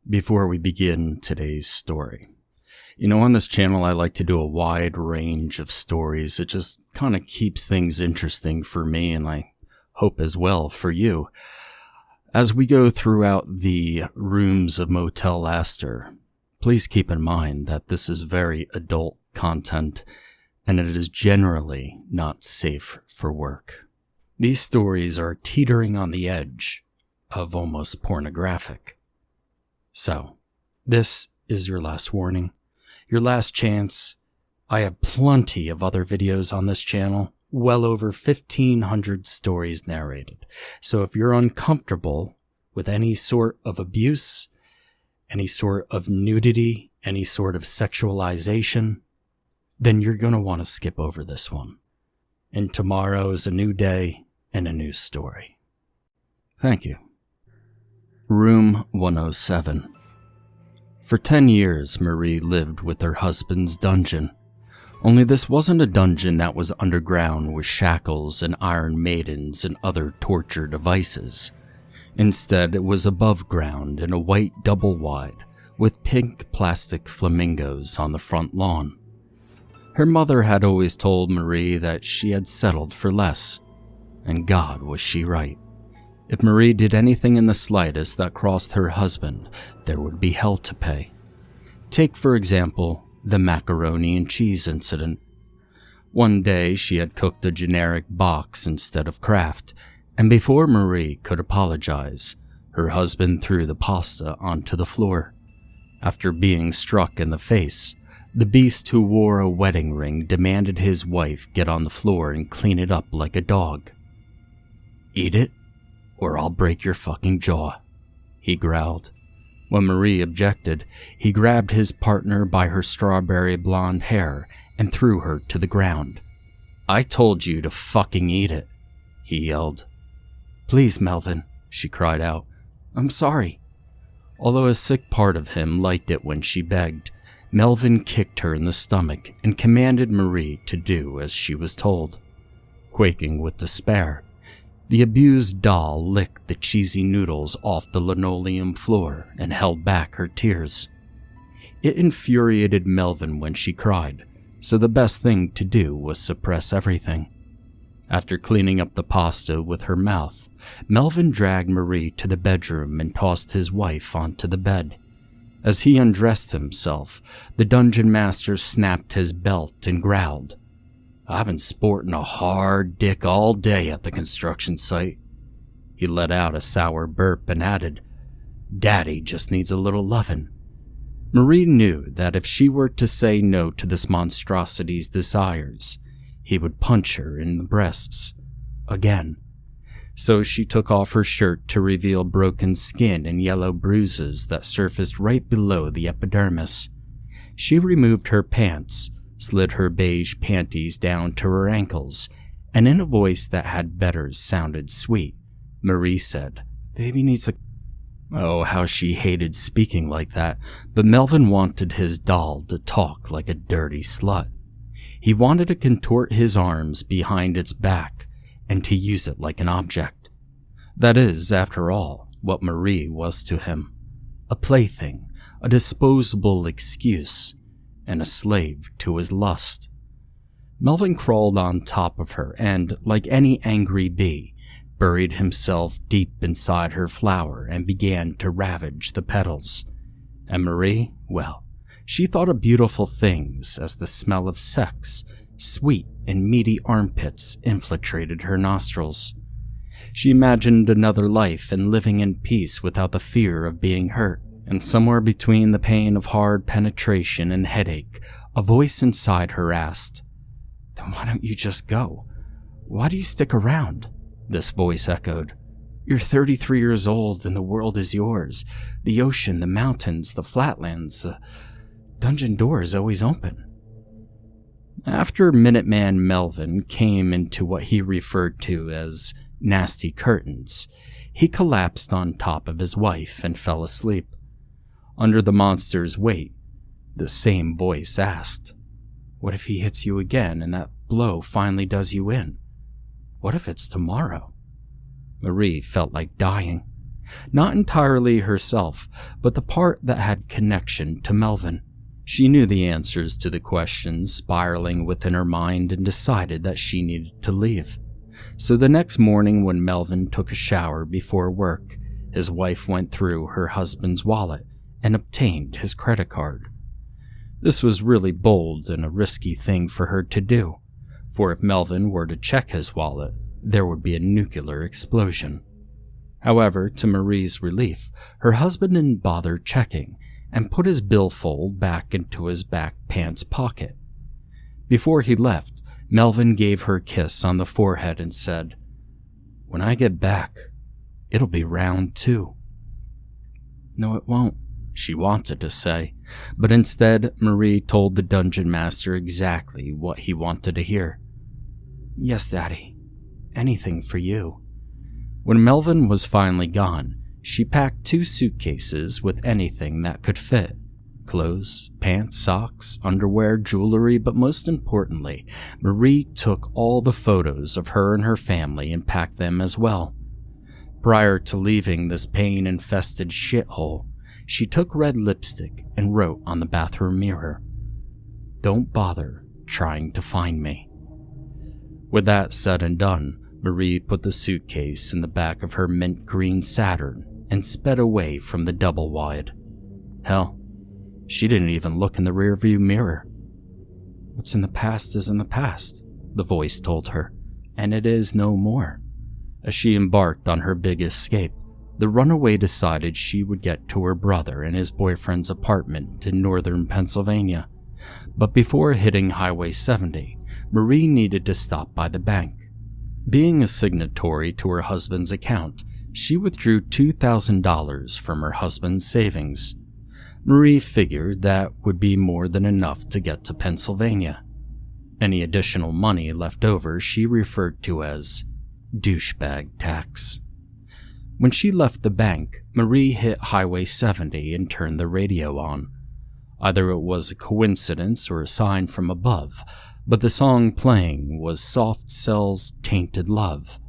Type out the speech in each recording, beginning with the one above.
Before we begin today's story, on this channel I like to do a wide range of stories. It just kind of keeps things interesting for me, and I hope as well for you. As we go throughout the rooms of Motel Astor, please keep in mind that this is very adult content, and it is generally not safe for work. These stories are teetering on the edge of almost pornographic. So, this is your last warning, your last chance. I have plenty of other videos on this channel, well over 1,500 stories narrated. So if you're uncomfortable with any sort of abuse, any sort of nudity, any sort of sexualization, then you're going to want to skip over this one. And tomorrow is a new day and a new story. Thank you. Room 107. For 10 years, Marie lived with her husband's dungeon. Only this wasn't a dungeon that was underground with shackles and iron maidens and other torture devices. Instead, it was above ground in a white double-wide with pink plastic flamingos on the front lawn. Her mother had always told Marie that she had settled for less, and God was she right. If Marie did anything in the slightest that crossed her husband, there would be hell to pay. Take, for example, the macaroni and cheese incident. One day, she had cooked a generic box instead of Kraft, and before Marie could apologize, her husband threw the pasta onto the floor. After being struck in the face, the beast who wore a wedding ring demanded his wife get on the floor and clean it up like a dog. "Eat it, or I'll break your fucking jaw," he growled. When Marie objected, he grabbed his partner by her strawberry blonde hair and threw her to the ground. "I told you to fucking eat it," he yelled. "Please, Melvin," she cried out. "I'm sorry." Although a sick part of him liked it when she begged, Melvin kicked her in the stomach and commanded Marie to do as she was told. Quaking with despair, the abused doll licked the cheesy noodles off the linoleum floor and held back her tears. It infuriated Melvin when she cried, so the best thing to do was suppress everything. After cleaning up the pasta with her mouth, Melvin dragged Marie to the bedroom and tossed his wife onto the bed. As he undressed himself, the dungeon master snapped his belt and growled, "I've been sporting a hard dick all day at the construction site." He let out a sour burp and added, "Daddy just needs a little lovin'." Marie knew that if she were to say no to this monstrosity's desires, he would punch her in the breasts again. So she took off her shirt to reveal broken skin and yellow bruises that surfaced right below the epidermis. She removed her pants, slid her beige panties down to her ankles, and in a voice that had better sounded sweet, Marie said, "Baby needs a..." Oh, how she hated speaking like that, but Melvin wanted his doll to talk like a dirty slut. He wanted to contort his arms behind its back and to use it like an object. That is, after all, what Marie was to him. A plaything, a disposable excuse, and a slave to his lust. Melvin crawled on top of her and, like any angry bee, buried himself deep inside her flower and began to ravage the petals. And Marie, well, she thought of beautiful things as the smell of sex, sweet and meaty armpits infiltrated her nostrils. She imagined another life and living in peace without the fear of being hurt. And somewhere between the pain of hard penetration and headache, a voice inside her asked, "Then why don't you just go? Why do you stick around?" This voice echoed, "You're 33 years old and the world is yours. The ocean, the mountains, the flatlands, the dungeon door is always open." After Minuteman Melvin came into what he referred to as nasty curtains, he collapsed on top of his wife and fell asleep. Under the monster's weight, the same voice asked, "What if he hits you again and that blow finally does you in? What if it's tomorrow?" Marie felt like dying. Not entirely herself, but the part that had connection to Melvin. She knew the answers to the questions spiraling within her mind and decided that she needed to leave. So the next morning when Melvin took a shower before work, his wife went through her husband's wallet and obtained his credit card. This was really bold and a risky thing for her to do, for if Melvin were to check his wallet, there would be a nuclear explosion. However, to Marie's relief, her husband didn't bother checking and put his billfold back into his back pants pocket. Before he left, Melvin gave her a kiss on the forehead and said, "When I get back, it'll be round 2. No, it won't, she wanted to say, but instead Marie told the dungeon master exactly what he wanted to hear. "Yes, Daddy. Anything for you." When Melvin was finally gone, she packed 2 suitcases with anything that could fit. Clothes, pants, socks, underwear, jewelry, but most importantly, Marie took all the photos of her and her family and packed them as well. Prior to leaving this pain-infested shithole, she took red lipstick and wrote on the bathroom mirror, "Don't bother trying to find me." With that said and done, Marie put the suitcase in the back of her mint green Saturn and sped away from the double wide. Hell, she didn't even look in the rearview mirror. "What's in the past is in the past," the voice told her, "and it is no more." As she embarked on her big escape, the runaway decided she would get to her brother and his boyfriend's apartment in northern Pennsylvania. But before hitting Highway 70, Marie needed to stop by the bank. Being a signatory to her husband's account, she withdrew $2,000 from her husband's savings. Marie figured that would be more than enough to get to Pennsylvania. Any additional money left over she referred to as douchebag tax. When she left the bank, Marie hit Highway 70 and turned the radio on. Either it was a coincidence or a sign from above, but the song playing was Soft Cell's Tainted Love.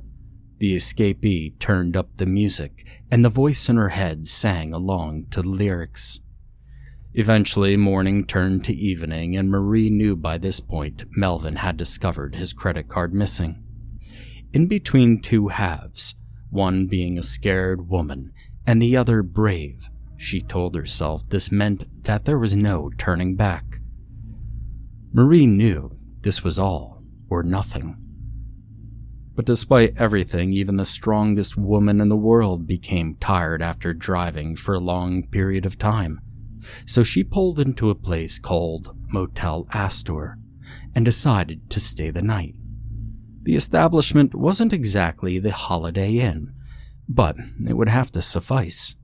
The escapee turned up the music, and the voice in her head sang along to the lyrics. Eventually, morning turned to evening, and Marie knew by this point Melvin had discovered his credit card missing. In between 2 halves, one being a scared woman and the other brave, she told herself this meant that there was no turning back. Marie knew this was all or nothing. But despite everything, even the strongest woman in the world became tired after driving for a long period of time. So she pulled into a place called Motel Astor and decided to stay the night. The establishment wasn't exactly the Holiday Inn, but it would have to suffice.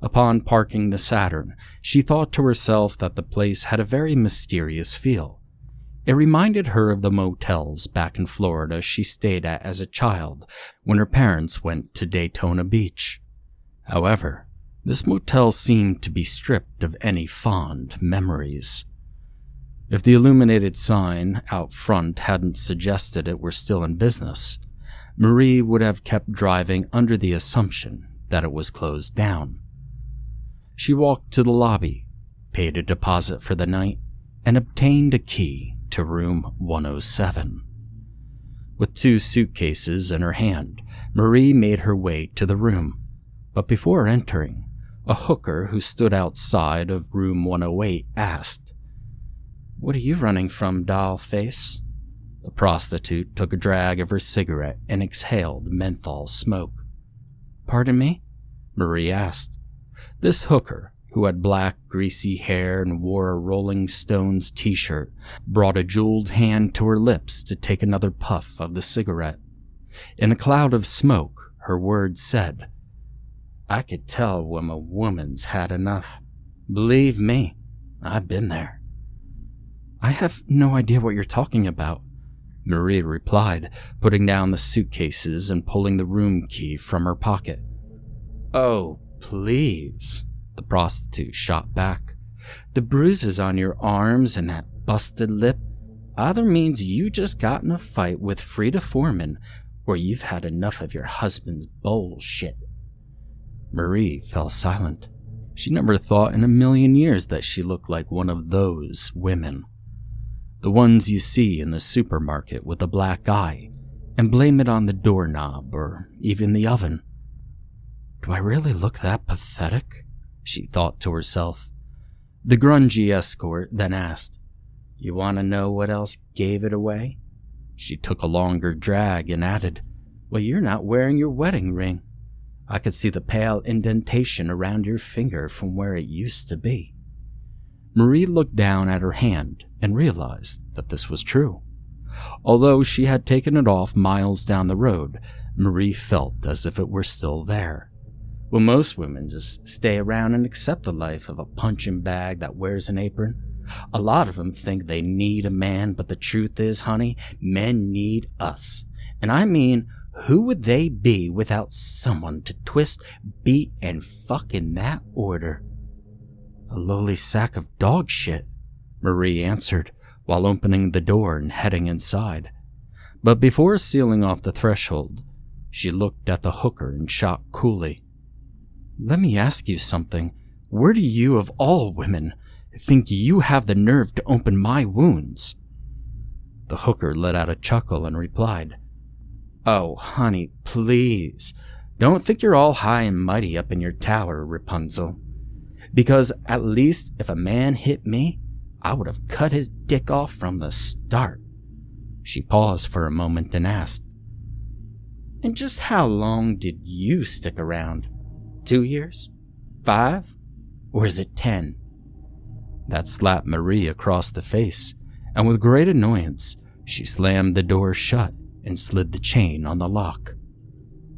Upon parking the Saturn, she thought to herself that the place had a very mysterious feel. It reminded her of the motels back in Florida she stayed at as a child when her parents went to Daytona Beach. However, this motel seemed to be stripped of any fond memories. If the illuminated sign out front hadn't suggested it were still in business, Marie would have kept driving under the assumption that it was closed down. She walked to the lobby, paid a deposit for the night, and obtained a key to room 107. With 2 suitcases in her hand, Marie made her way to the room, but before entering, a hooker who stood outside of room 108 asked, "What are you running from, doll face?" The prostitute took a drag of her cigarette and exhaled menthol smoke. "Pardon me?" Marie asked. This hooker, who had black, greasy hair and wore a Rolling Stones t-shirt, brought a jeweled hand to her lips to take another puff of the cigarette. In a cloud of smoke, her words said, "I could tell when a woman's had enough. Believe me, I've been there." "I have no idea what you're talking about," Marie replied, putting down the suitcases and pulling the room key from her pocket. "Oh, please," the prostitute shot back. "The bruises on your arms and that busted lip either means you just got in a fight with Frida Foreman or you've had enough of your husband's bullshit." Marie fell silent. She never thought in a million years that she looked like one of those women. The ones you see in the supermarket with a black eye and blame it on the doorknob or even the oven. Do I really look that pathetic? She thought to herself. The grungy escort then asked, "You want to know what else gave it away?" She took a longer drag and added, "Well, you're not wearing your wedding ring. I could see the pale indentation around your finger from where it used to be." Marie looked down at her hand and realized that this was true. Although she had taken it off miles down the road, Marie felt as if it were still there. Well, most women just stay around and accept the life of a punching bag that wears an apron. A lot of them think they need a man, but the truth is, honey, men need us. And I mean, who would they be without someone to twist, beat, and fuck in that order? A lowly sack of dog shit, Marie answered while opening the door and heading inside. But before sealing off the threshold, she looked at the hooker and shot coolly. Let me ask you something. Where do you, of all women, think you have the nerve to open my wounds? The hooker let out a chuckle and replied, Oh, honey, please. Don't think you're all high and mighty up in your tower, Rapunzel. Because at least if a man hit me, I would have cut his dick off from the start. She paused for a moment and asked, And just how long did you stick around? 2 years? 5? Or is it 10? That slapped Marie across the face, and with great annoyance, she slammed the door shut and slid the chain on the lock.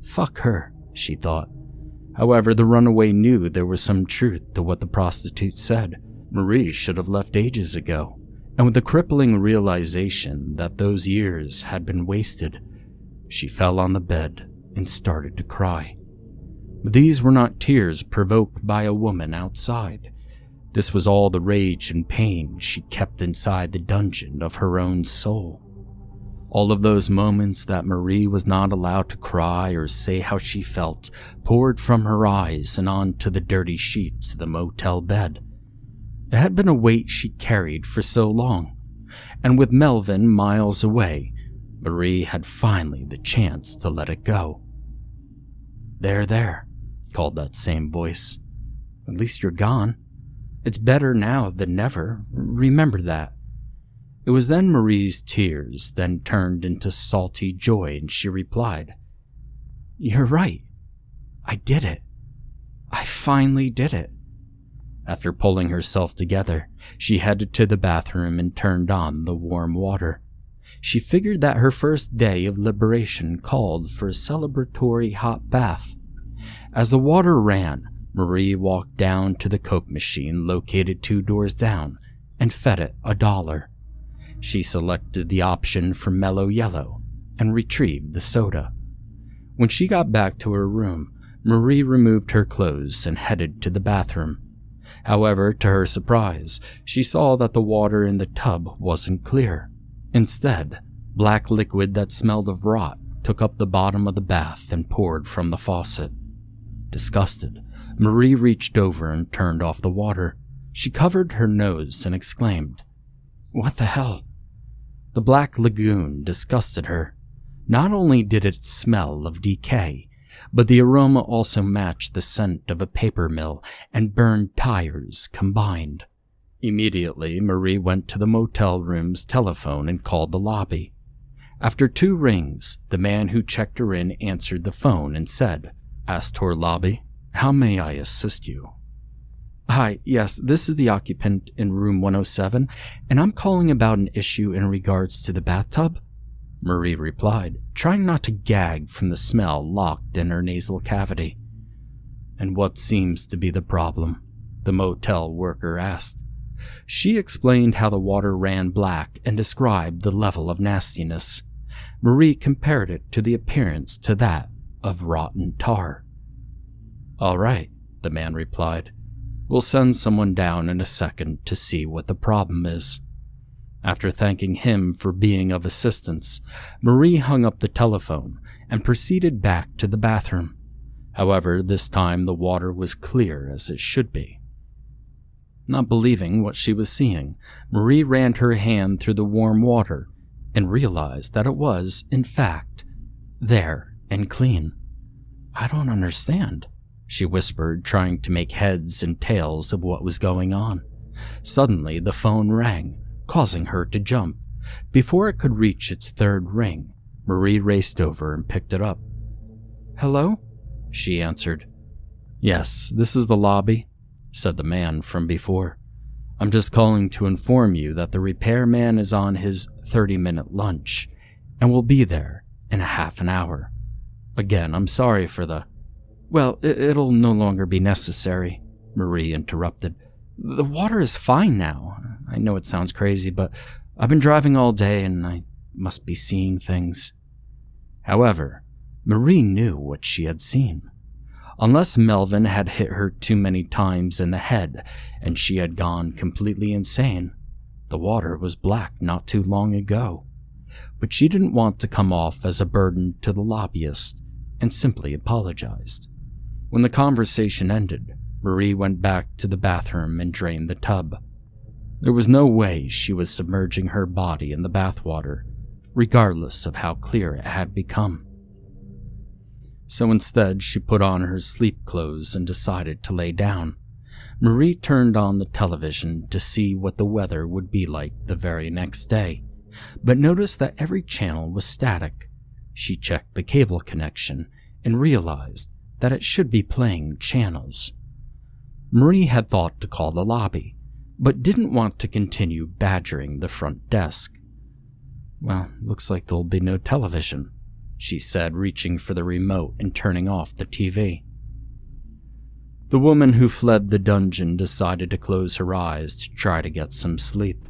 Fuck her, she thought. However, the runaway knew there was some truth to what the prostitute said. Marie should have left ages ago, and with the crippling realization that those years had been wasted, she fell on the bed and started to cry. But these were not tears provoked by a woman outside. This was all the rage and pain she kept inside the dungeon of her own soul. All of those moments that Marie was not allowed to cry or say how she felt poured from her eyes and onto the dirty sheets of the motel bed. It had been a weight she carried for so long, and with Melvin miles away, Marie had finally the chance to let it go. There, called that same voice. At least you're gone. It's better now than never. Remember that. It was then Marie's tears then turned into salty joy, and she replied, You're right. I did it. I finally did it. After pulling herself together, she headed to the bathroom and turned on the warm water. She figured that her first day of liberation called for a celebratory hot bath. As the water ran, Marie walked down to the Coke machine located 2 doors down and fed it $1. She selected the option for mellow yellow and retrieved the soda. When she got back to her room, Marie removed her clothes and headed to the bathroom. However, to her surprise, she saw that the water in the tub wasn't clear. Instead, black liquid that smelled of rot took up the bottom of the bath and poured from the faucet. Disgusted, Marie reached over and turned off the water. She covered her nose and exclaimed, What the hell? The black lagoon disgusted her. Not only did it smell of decay, but the aroma also matched the scent of a paper mill and burned tires combined. Immediately, Marie went to the motel room's telephone and called the lobby. After 2 rings, the man who checked her in answered the phone and said, Astor lobby, how may I assist you? Hi, yes, this is the occupant in room 107, and I'm calling about an issue in regards to the bathtub. Marie replied, trying not to gag from the smell locked in her nasal cavity. And what seems to be the problem? The motel worker asked. She explained how the water ran black and described the level of nastiness. Marie compared it to the appearance to that of rotten tar. All right, the man replied. We'll send someone down in a second to see what the problem is. After thanking him for being of assistance, Marie hung up the telephone and proceeded back to the bathroom. However, this time the water was clear as it should be. Not believing what she was seeing, Marie ran her hand through the warm water and realized that it was, in fact, there and clean. "I don't understand," she whispered, trying to make heads and tails of what was going on. Suddenly, the phone rang, causing her to jump. Before it could reach its third ring, Marie raced over and picked it up. "Hello?" she answered. "Yes, this is the lobby," said the man from before. "I'm just calling to inform you that the repairman is on his 30-minute lunch and will be there in a half an hour. Again, I'm sorry for the—" "Well, it'll no longer be necessary," Marie interrupted. "The water is fine now. I know it sounds crazy, but I've been driving all day and I must be seeing things." However, Marie knew what she had seen. Unless Melvin had hit her too many times in the head and she had gone completely insane, the water was black not too long ago. But she didn't want to come off as a burden to the lobbyist and simply apologized. When the conversation ended, Marie went back to the bathroom and drained the tub. There was no way she was submerging her body in the bathwater, regardless of how clear it had become. So instead, she put on her sleep clothes and decided to lay down. Marie turned on the television to see what the weather would be like the very next day, but noticed that every channel was static. She checked the cable connection and realized that it should be playing channels. Marie had thought to call the lobby, but didn't want to continue badgering the front desk. "Well, looks like there'll be no television," she said, reaching for the remote and turning off the TV. The woman who fled the dungeon decided to close her eyes to try to get some sleep.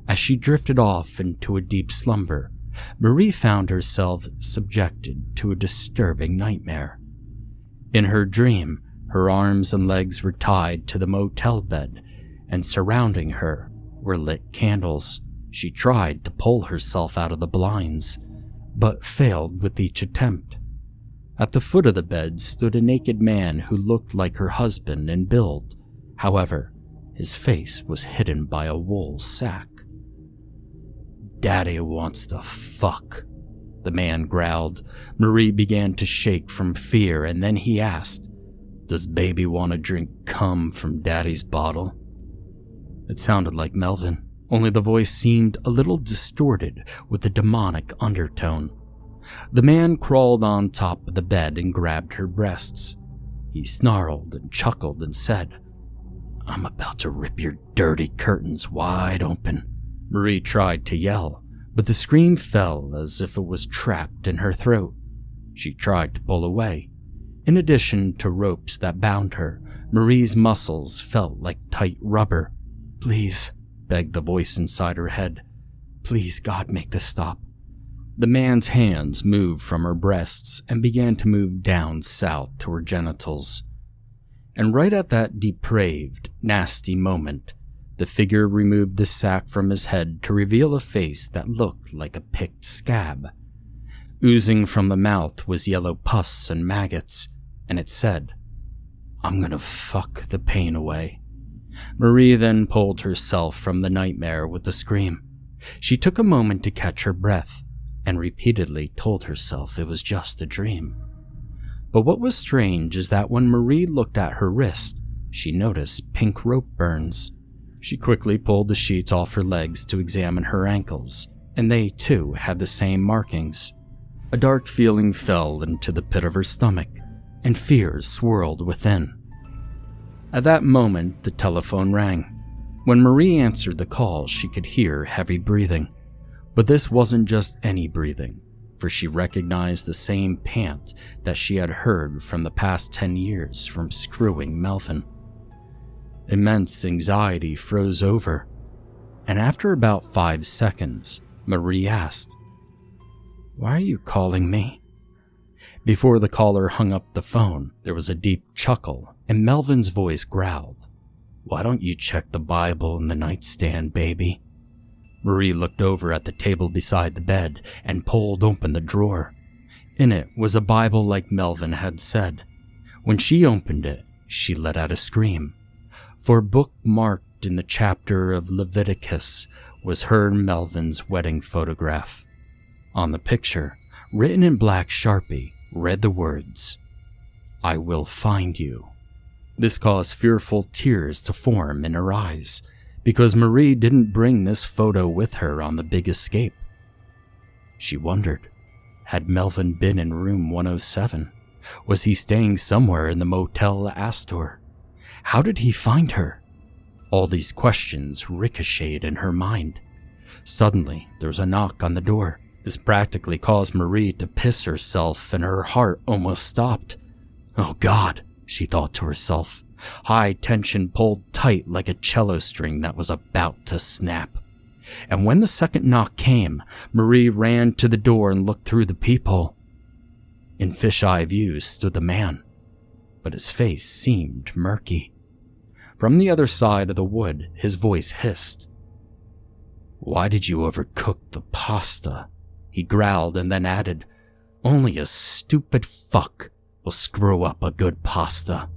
As she drifted off into a deep slumber, Marie found herself subjected to a disturbing nightmare. In her dream, her arms and legs were tied to the motel bed, and surrounding her were lit candles. She tried to pull herself out of the blinds, but failed with each attempt. At the foot of the bed stood a naked man who looked like her husband in build. However, his face was hidden by a wool sack. "Daddy wants to fuck," the man growled. Marie began to shake from fear, and then he asked, "Does baby want to drink cum from Daddy's bottle?" It sounded like Melvin, only the voice seemed a little distorted with a demonic undertone. The man crawled on top of the bed and grabbed her breasts. He snarled and chuckled and said, "I'm about to rip your dirty curtains wide open." Marie tried to yell, but the scream fell as if it was trapped in her throat. She tried to pull away. In addition to ropes that bound her, Marie's muscles felt like tight rubber. "Please," begged the voice inside her head. "Please, God, make this stop." The man's hands moved from her breasts and began to move down south to her genitals. And right at that depraved, nasty moment, the figure removed the sack from his head to reveal a face that looked like a picked scab. Oozing from the mouth was yellow pus and maggots, and it said, "I'm gonna fuck the pain away." Marie then pulled herself from the nightmare with a scream. She took a moment to catch her breath and repeatedly told herself it was just a dream. But what was strange is that when Marie looked at her wrist, she noticed pink rope burns. She quickly pulled the sheets off her legs to examine her ankles, and they too had the same markings. A dark feeling fell into the pit of her stomach, and fears swirled within. At that moment, the telephone rang. When Marie answered the call, she could hear heavy breathing. But this wasn't just any breathing, for she recognized the same pant that she had heard from the past 10 years from screwing Melvin. Immense anxiety froze over, and after about 5 seconds, Marie asked, "Why are you calling me?" Before the caller hung up the phone, there was a deep chuckle, and Melvin's voice growled, "Why don't you check the Bible in the nightstand, baby?" Marie looked over at the table beside the bed and pulled open the drawer. In it was a Bible like Melvin had said. When she opened it, she let out a scream, for bookmarked in the chapter of Leviticus was her and Melvin's wedding photograph. On the picture, written in black Sharpie, read the words, "I will find you." This caused fearful tears to form in her eyes, because Marie didn't bring this photo with her on the big escape. She wondered, had Melvin been in room 107? Was he staying somewhere in the Motel Astor? How did he find her? All these questions ricocheted in her mind. Suddenly, there was a knock on the door. This practically caused Marie to piss herself, and her heart almost stopped. "Oh God," she thought to herself. High tension pulled tight like a cello string that was about to snap. And when the second knock came, Marie ran to the door and looked through the peephole. In fisheye view stood the man, but his face seemed murky. From the other side of the wood, his voice hissed. "Why did you overcook the pasta?" He growled and then added, "Only a stupid fuck will screw up a good pasta."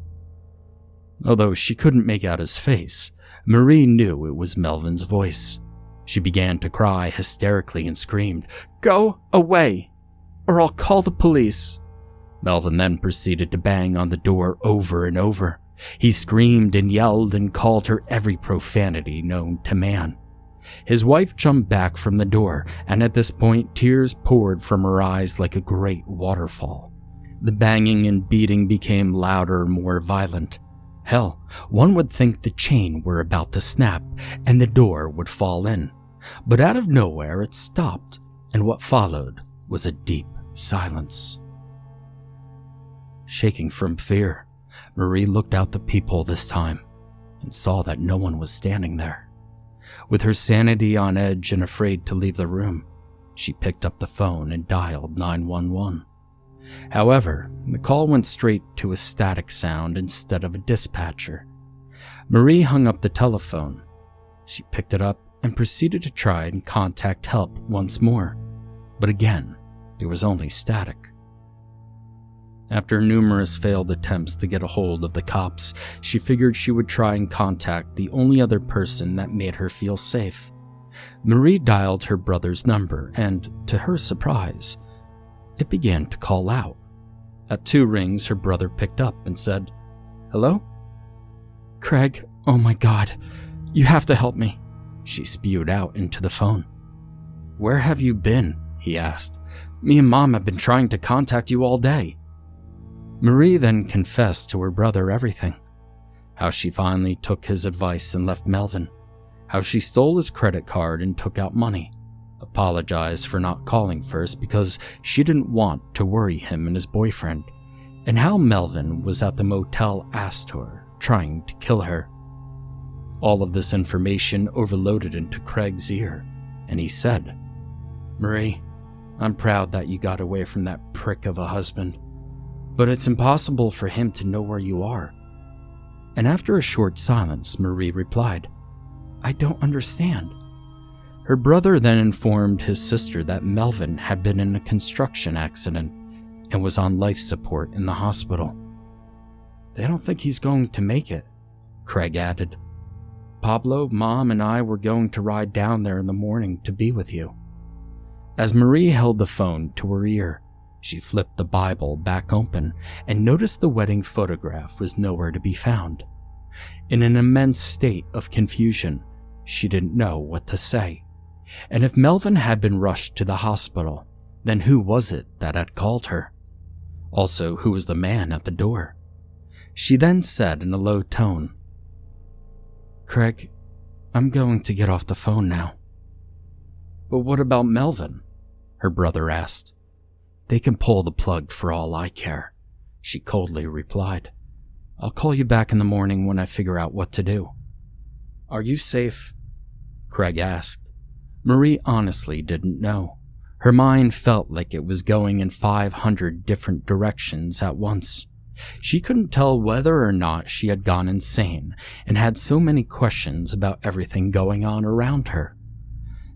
Although she couldn't make out his face, Marie knew it was Melvin's voice. She began to cry hysterically and screamed, "Go away, or I'll call the police." Melvin then proceeded to bang on the door over and over. He screamed and yelled and called her every profanity known to man. His wife jumped back from the door, and at this point tears poured from her eyes like a great waterfall. The banging and beating became louder and more violent. Hell, one would think the chain were about to snap and the door would fall in. But out of nowhere it stopped, and what followed was a deep silence. Shaking from fear, Marie looked out the peephole this time and saw that no one was standing there. With her sanity on edge and afraid to leave the room, she picked up the phone and dialed 911. However, the call went straight to a static sound instead of a dispatcher. Marie hung up the telephone. She picked it up and proceeded to try and contact help once more, but again, there was only static. After numerous failed attempts to get a hold of the cops, she figured she would try and contact the only other person that made her feel safe. Marie dialed her brother's number, and, to her surprise, it began to call out. At 2 rings, her brother picked up and said, "Hello?" "Craig, oh my God, you have to help me," she spewed out into the phone. "Where have you been?" he asked. "Me and Mom have been trying to contact you all day." Marie then confessed to her brother everything. How she finally took his advice and left Melvin. How she stole his credit card and took out money. Apologized for not calling first because she didn't want to worry him and his boyfriend. And how Melvin was at the Motel Astor trying to kill her. All of this information overloaded into Craig's ear, and he said, "Marie, I'm proud that you got away from that prick of a husband, but it's impossible for him to know where you are." And after a short silence, Marie replied, "I don't understand." Her brother then informed his sister that Melvin had been in a construction accident and was on life support in the hospital. "They don't think he's going to make it," Craig added. "Pablo, Mom, and I were going to ride down there in the morning to be with you." As Marie held the phone to her ear, she flipped the Bible back open and noticed the wedding photograph was nowhere to be found. In an immense state of confusion, she didn't know what to say. And if Melvin had been rushed to the hospital, then who was it that had called her? Also, who was the man at the door? She then said in a low tone, "Craig, I'm going to get off the phone now." "But what about Melvin?" her brother asked. "They can pull the plug for all I care," she coldly replied. "I'll call you back in the morning when I figure out what to do." "Are you safe?" Craig asked. Marie honestly didn't know. Her mind felt like it was going in 500 different directions at once. She couldn't tell whether or not she had gone insane and had so many questions about everything going on around her.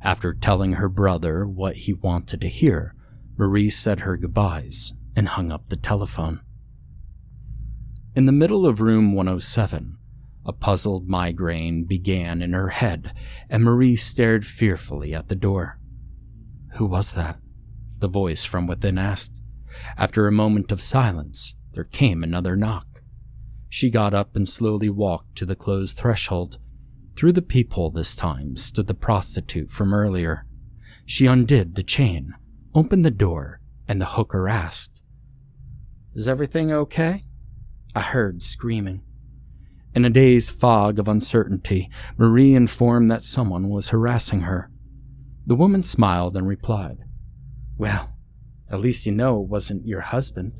After telling her brother what he wanted to hear, Marie said her goodbyes and hung up the telephone. In the middle of room 107, a puzzled migraine began in her head, and Marie stared fearfully at the door. "Who was that?" the voice from within asked. After a moment of silence, there came another knock. She got up and slowly walked to the closed threshold. Through the peephole this time stood the prostitute from earlier. She undid the chain, opened the door, and the hooker asked, "Is everything okay?" I heard screaming. In a dazed fog of uncertainty, Marie informed that someone was harassing her. The woman smiled and replied, "Well, at least you know it wasn't your husband."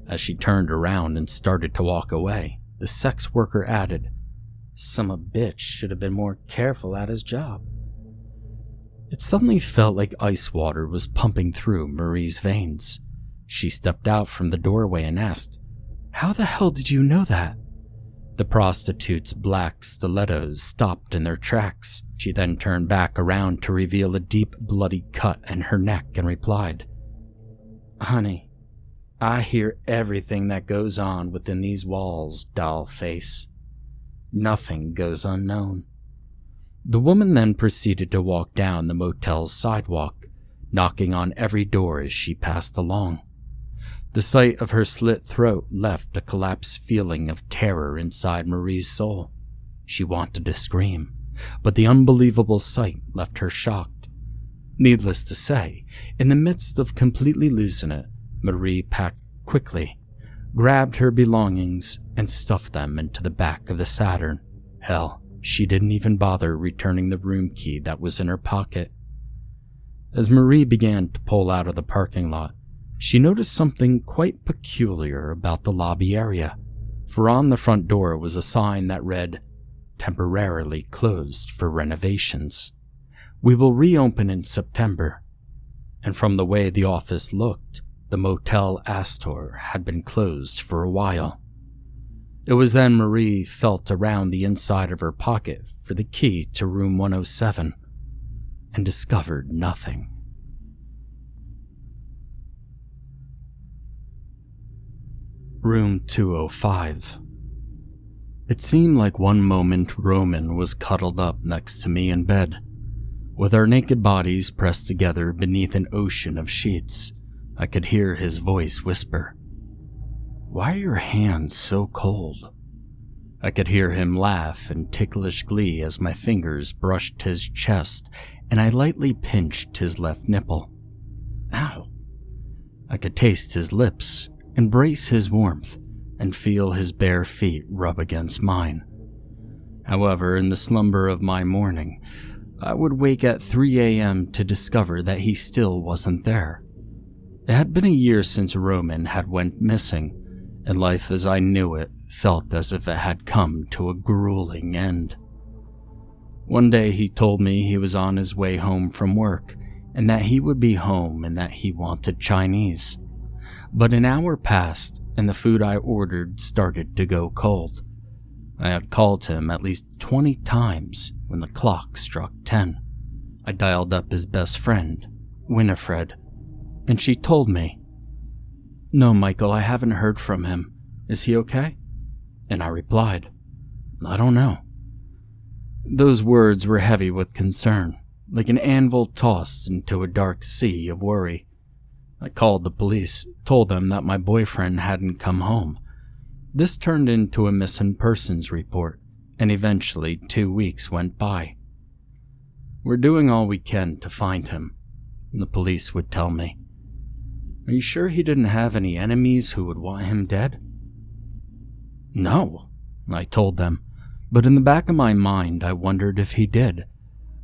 As she turned around and started to walk away, the sex worker added, "Some bitch should have been more careful at his job." It suddenly felt like ice water was pumping through Marie's veins. She stepped out from the doorway and asked, "How the hell did you know that?" The prostitute's black stilettos stopped in their tracks. She then turned back around to reveal a deep, bloody cut in her neck and replied, "Honey, I hear everything that goes on within these walls, doll face. Nothing goes unknown." The woman then proceeded to walk down the motel's sidewalk, knocking on every door as she passed along. The sight of her slit throat left a collapsed feeling of terror inside Marie's soul. She wanted to scream, but the unbelievable sight left her shocked. Needless to say, in the midst of completely losing it, Marie packed quickly, grabbed her belongings, and stuffed them into the back of the Saturn. Hell, she didn't even bother returning the room key that was in her pocket. As Marie began to pull out of the parking lot, she noticed something quite peculiar about the lobby area, for on the front door was a sign that read, "Temporarily closed for renovations. We will reopen in September." And from the way the office looked, the Motel Astor had been closed for a while. It was then Marie felt around the inside of her pocket for the key to room 107 and discovered nothing. Room 205. It seemed like one moment Roman was cuddled up next to me in bed, with our naked bodies pressed together beneath an ocean of sheets. I could hear his voice whisper, "Why are your hands so cold?" I could hear him laugh in ticklish glee as my fingers brushed his chest and I lightly pinched his left nipple. Ow! I could taste his lips, embrace his warmth, and feel his bare feet rub against mine. However, in the slumber of my morning, I would wake at 3 a.m. to discover that he still wasn't there. It had been a year since Roman had went missing, and life as I knew it felt as if it had come to a grueling end. One day he told me he was on his way home from work, and that he would be home and that he wanted Chinese. But an hour passed, and the food I ordered started to go cold. I had called him at least 20 times when the clock struck 10. I dialed up his best friend, Winifred, and she told me, "No, Michael, I haven't heard from him. Is he okay?" And I replied, "I don't know." Those words were heavy with concern, like an anvil tossed into a dark sea of worry. I called the police, told them that my boyfriend hadn't come home. This turned into a missing persons report, and eventually 2 weeks went by. "We're doing all we can to find him," the police would tell me. "Are you sure he didn't have any enemies who would want him dead?" "No," I told them, but in the back of my mind I wondered if he did.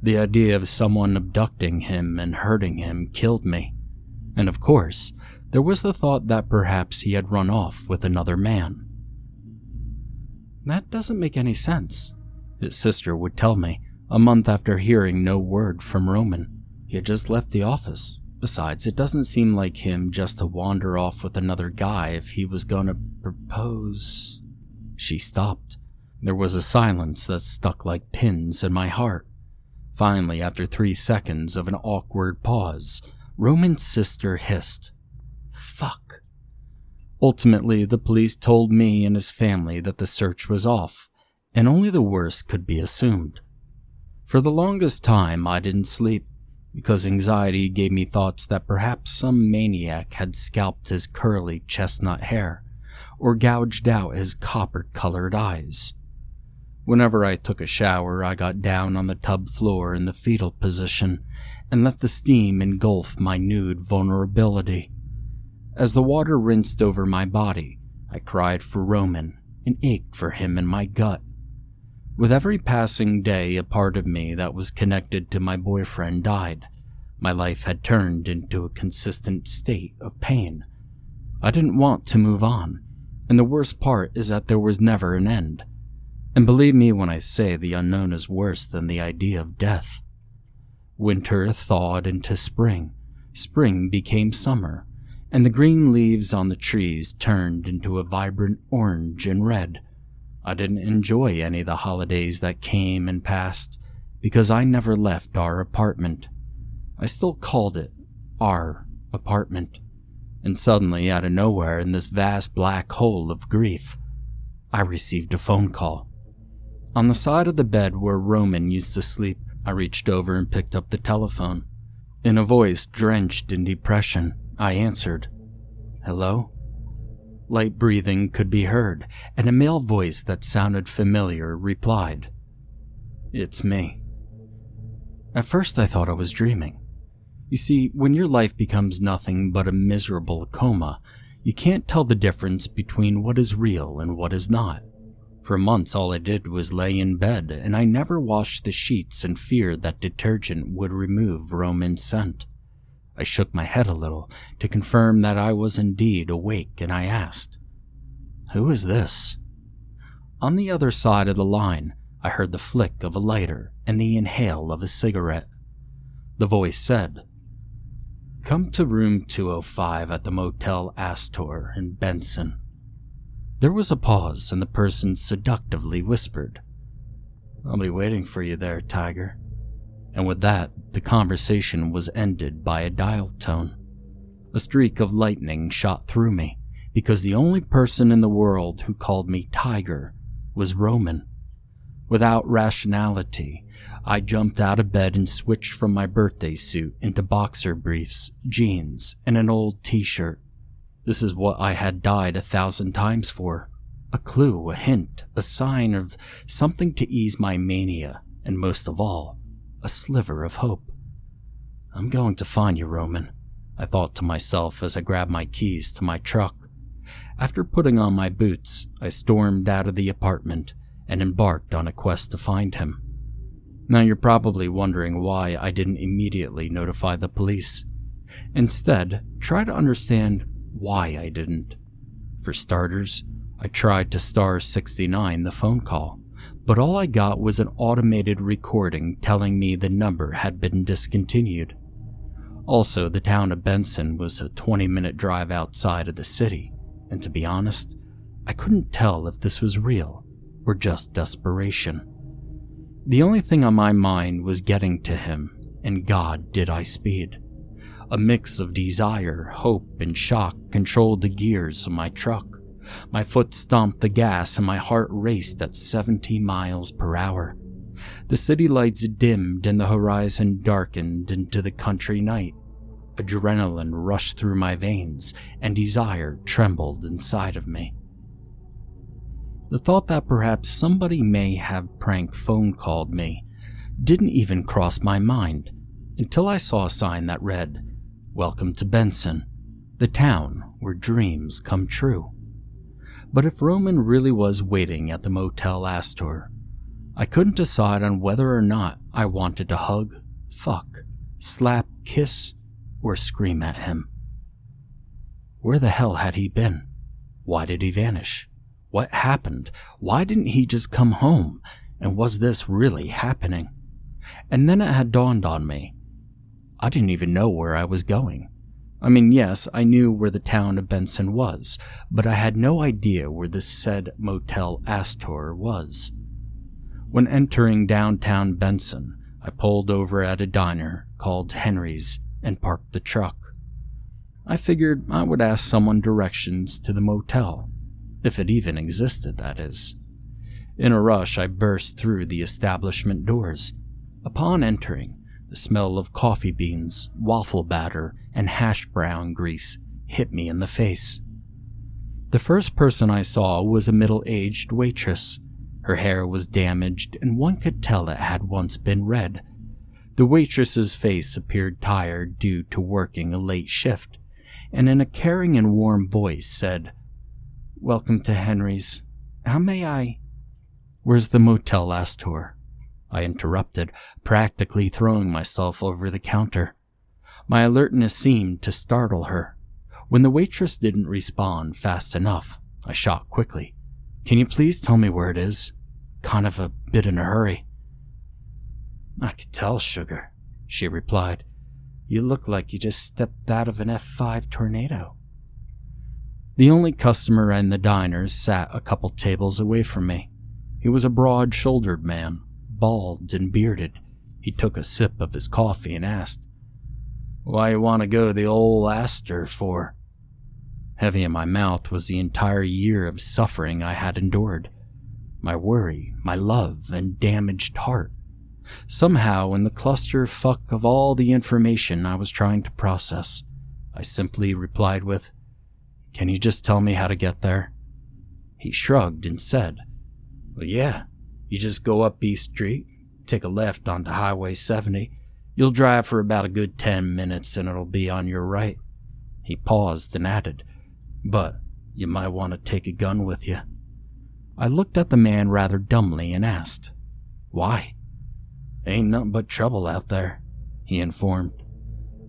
The idea of someone abducting him and hurting him killed me. And of course, there was the thought that perhaps he had run off with another man. "That doesn't make any sense," his sister would tell me, a month after hearing no word from Roman. "He had just left the office. Besides, it doesn't seem like him just to wander off with another guy if he was gonna propose." She stopped. There was a silence that stuck like pins in my heart. Finally, after 3 seconds of an awkward pause, Roman's sister hissed, "Fuck." Ultimately, the police told me and his family that the search was off, and only the worst could be assumed. For the longest time, I didn't sleep, because anxiety gave me thoughts that perhaps some maniac had scalped his curly chestnut hair, or gouged out his copper-colored eyes. Whenever I took a shower, I got down on the tub floor in the fetal position and let the steam engulf my nude vulnerability. As the water rinsed over my body, I cried for Roman and ached for him in my gut. With every passing day, a part of me that was connected to my boyfriend died. My life had turned into a consistent state of pain. I didn't want to move on, and the worst part is that there was never an end. And believe me when I say the unknown is worse than the idea of death. Winter thawed into spring. Spring became summer, and the green leaves on the trees turned into a vibrant orange and red. I didn't enjoy any of the holidays that came and passed because I never left our apartment. I still called it our apartment. And suddenly, out of nowhere, in this vast black hole of grief, I received a phone call. On the side of the bed where Roman used to sleep, I reached over and picked up the telephone. In a voice drenched in depression, I answered. "Hello?" Light breathing could be heard, and a male voice that sounded familiar replied, "It's me." At first I thought I was dreaming. You see, when your life becomes nothing but a miserable coma, you can't tell the difference between what is real and what is not. For months all I did was lay in bed, and I never washed the sheets in fear that detergent would remove Roman's scent. I shook my head a little to confirm that I was indeed awake, and I asked, "Who is this?" On the other side of the line, I heard the flick of a lighter and the inhale of a cigarette. The voice said, "Come to room 205 at the Motel Astor in Benson." There was a pause, and the person seductively whispered, "I'll be waiting for you there, Tiger." And with that, the conversation was ended by a dial tone. A streak of lightning shot through me, because the only person in the world who called me Tiger was Roman. Without rationality, I jumped out of bed and switched from my birthday suit into boxer briefs, jeans, and an old t-shirt. This is what I had died 1,000 times for. A clue, a hint, a sign of something to ease my mania, and most of all, a sliver of hope. "I'm going to find you, Roman," I thought to myself as I grabbed my keys to my truck. After putting on my boots, I stormed out of the apartment and embarked on a quest to find him. Now you're probably wondering why I didn't immediately notify the police. Instead, try to understand why I didn't. For starters, I tried to star 69 the phone call, but all I got was an automated recording telling me the number had been discontinued. Also, the town of Benson was a 20-minute drive outside of the city, and to be honest, I couldn't tell if this was real or just desperation. The only thing on my mind was getting to him, and God did I speed. A mix of desire, hope, and shock controlled the gears of my truck. My foot stomped the gas and my heart raced at 70 miles per hour. The city lights dimmed and the horizon darkened into the country night. Adrenaline rushed through my veins and desire trembled inside of me. The thought that perhaps somebody may have prank phone called me didn't even cross my mind until I saw a sign that read, "Welcome to Benson, the town where dreams come true." But if Roman really was waiting at the Motel Astor, I couldn't decide on whether or not I wanted to hug, fuck, slap, kiss, or scream at him. Where the hell had he been? Why did he vanish? What happened? Why didn't he just come home? And was this really happening? And then it had dawned on me. I didn't even know where I was going. I mean, yes, I knew where the town of Benson was, but I had no idea where this said Motel Astor was. When entering downtown Benson, I pulled over at a diner called Henry's and parked the truck. I figured I would ask someone directions to the motel, if it even existed, that is. In a rush, I burst through the establishment doors. Upon entering, the smell of coffee beans, waffle batter, and hash brown grease hit me in the face. The first person I saw was a middle-aged waitress. Her hair was damaged, and one could tell it had once been red. The waitress's face appeared tired due to working a late shift, and in a caring and warm voice said, "Welcome to Henry's. How may I—" "Where's the Motel, Astor?" I interrupted, practically throwing myself over the counter. My alertness seemed to startle her. When the waitress didn't respond fast enough, I shot quickly. "Can you please tell me where it is? Kind of a bit in a hurry." "I could tell, sugar," she replied. "You look like you just stepped out of an F5 tornado." The only customer in the diner sat a couple tables away from me. He was a broad-shouldered man, bald and bearded. He took a sip of his coffee and asked, "Why you want to go to the old Astor for?" Heavy in my mouth was the entire year of suffering I had endured. My worry, my love, and damaged heart. Somehow, in the clusterfuck of all the information I was trying to process, I simply replied with, "Can you just tell me how to get there?" He shrugged and said, "Well, yeah, you just go up East Street, take a left onto Highway 70. You'll drive for about a good 10 minutes and it'll be on your right." He paused and added, "But you might want to take a gun with you." I looked at the man rather dumbly and asked, "Why?" "Ain't nothing but trouble out there," he informed.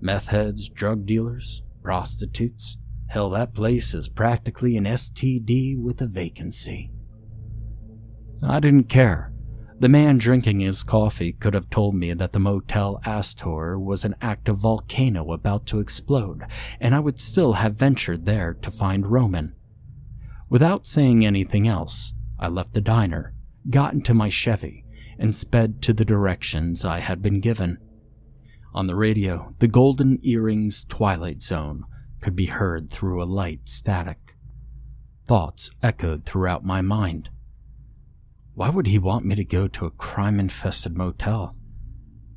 "Meth heads, drug dealers, prostitutes. Hell, that place is practically an STD with a vacancy." I didn't care. The man drinking his coffee could have told me that the Motel Astor was an active volcano about to explode, and I would still have ventured there to find Roman. Without saying anything else, I left the diner, got into my Chevy, and sped to the directions I had been given. On the radio, the Golden Earrings Twilight Zone could be heard through a light static. Thoughts echoed throughout my mind. Why would he want me to go to a crime-infested motel?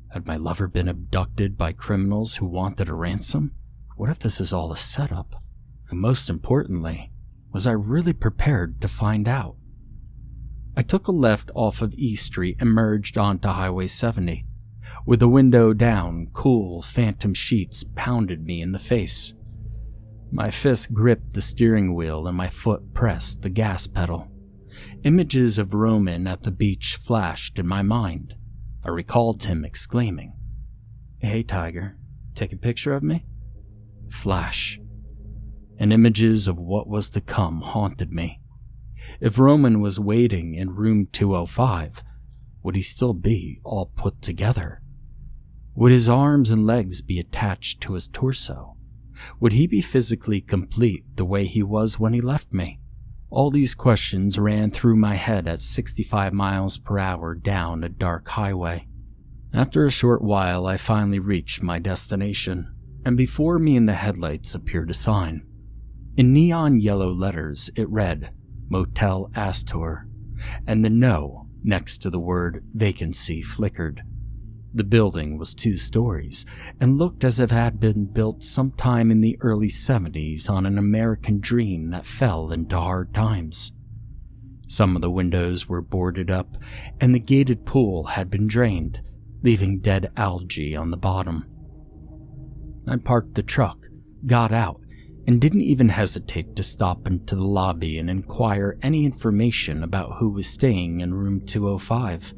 Had my lover been abducted by criminals who wanted a ransom? What if this is all a setup? And most importantly, was I really prepared to find out? I took a left off of East Street and merged onto Highway 70. With the window down, cool, phantom sheets pounded me in the face. My fist gripped the steering wheel and my foot pressed the gas pedal. Images of Roman at the beach flashed in my mind. I recalled him exclaiming, "Hey, Tiger, take a picture of me?" Flash. And images of what was to come haunted me. If Roman was waiting in room 205, would he still be all put together? Would his arms and legs be attached to his torso? Would he be physically complete the way he was when he left me? All these questions ran through my head at 65 miles per hour down a dark highway. After a short while, I finally reached my destination, and before me in the headlights appeared a sign. In neon yellow letters, it read, Motel Astor, and the "no" next to the word vacancy flickered. The building was 2 stories and looked as if it had been built sometime in the early 70s on an American dream that fell into hard times. Some of the windows were boarded up and the gated pool had been drained, leaving dead algae on the bottom. I parked the truck, got out, and didn't even hesitate to stop into the lobby and inquire any information about who was staying in room 205.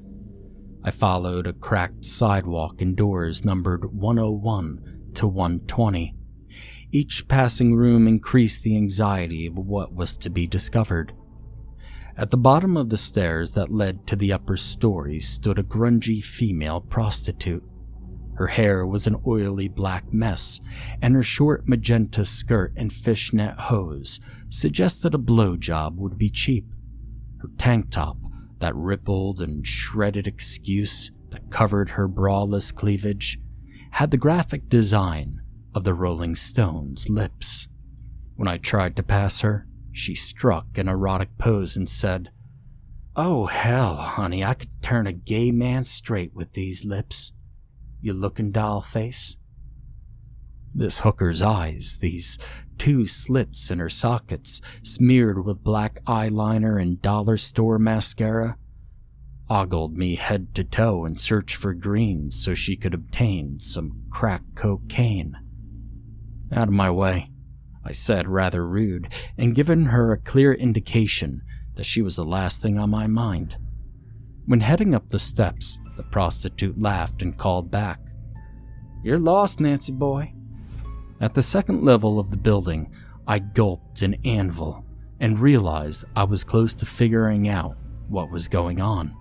I followed a cracked sidewalk and doors numbered 101 to 120. Each passing room increased the anxiety of what was to be discovered. At the bottom of the stairs that led to the upper story stood a grungy female prostitute. Her hair was an oily black mess, and her short magenta skirt and fishnet hose suggested a blowjob would be cheap. Her tank top, that rippled and shredded excuse that covered her braless cleavage, had the graphic design of the Rolling Stones' lips. When I tried to pass her, she struck an erotic pose and said, "Oh hell, honey, I could turn a gay man straight with these lips. You looking doll face?" This hooker's eyes, these 2 slits in her sockets smeared with black eyeliner and dollar store mascara, ogled me head to toe in search for greens so she could obtain some crack cocaine. "Out of my way," I said, rather rude, and given her a clear indication that she was the last thing on my mind. When heading up the steps, the prostitute laughed and called back, "You're lost, Nancy boy." At the second level of the building, I gulped an anvil and realized I was close to figuring out what was going on.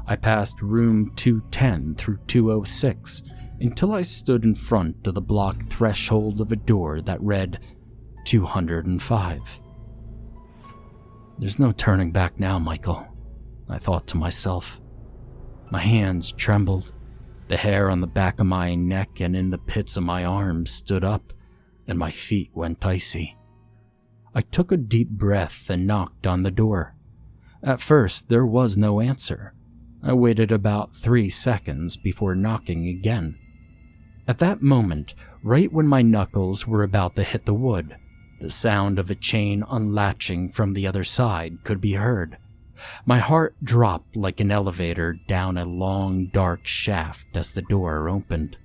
I passed room 210 through 206 until I stood in front of the block threshold of a door that read 205. There's no turning back now, Michael, I thought to myself. My hands trembled. The hair on the back of my neck and in the pits of my arms stood up, and my feet went icy. I took a deep breath and knocked on the door. At first, there was no answer. I waited about 3 seconds before knocking again. At that moment, right when my knuckles were about to hit the wood, the sound of a chain unlatching from the other side could be heard. My heart dropped like an elevator down a long, dark shaft as the door opened.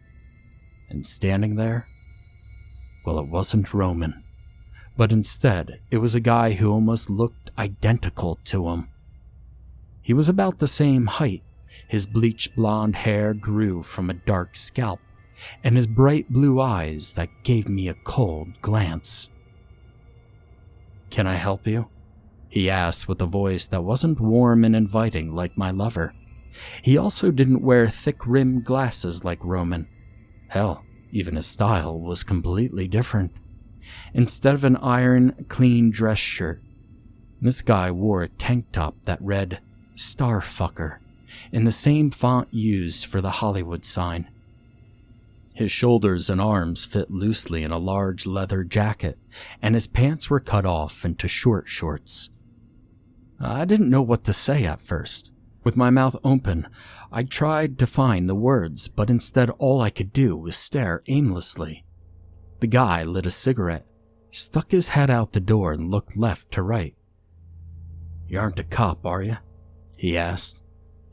And standing there, well, it wasn't Roman, but instead it was a guy who almost looked identical to him. He was about the same height. His bleached blonde hair grew from a dark scalp, and his bright blue eyes that gave me a cold glance. "Can I help you?" he asked with a voice that wasn't warm and inviting like my lover. He also didn't wear thick-rimmed glasses like Roman. Hell, even his style was completely different. Instead of an iron, clean dress shirt, this guy wore a tank top that read "Starfucker" in the same font used for the Hollywood sign. His shoulders and arms fit loosely in a large leather jacket, and his pants were cut off into short shorts. I didn't know what to say at first. With my mouth open, I tried to find the words, but instead all I could do was stare aimlessly. The guy lit a cigarette, stuck his head out the door, and looked left to right. "You aren't a cop, are you?" he asked,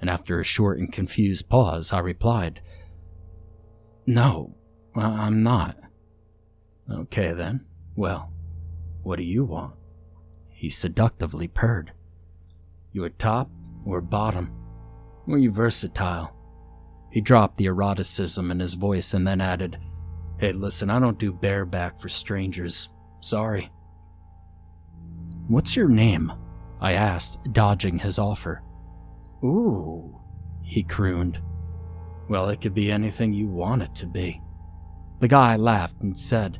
and after a short and confused pause, I replied, "No, I'm not." "Okay then. Well, what do you want?" He seductively purred. "You a top or bottom? Or you versatile?" He dropped the eroticism in his voice and then added, "Hey, listen, I don't do bareback for strangers. Sorry." "What's your name?" I asked, dodging his offer. "Ooh," he crooned. "Well, it could be anything you want it to be." The guy laughed and said,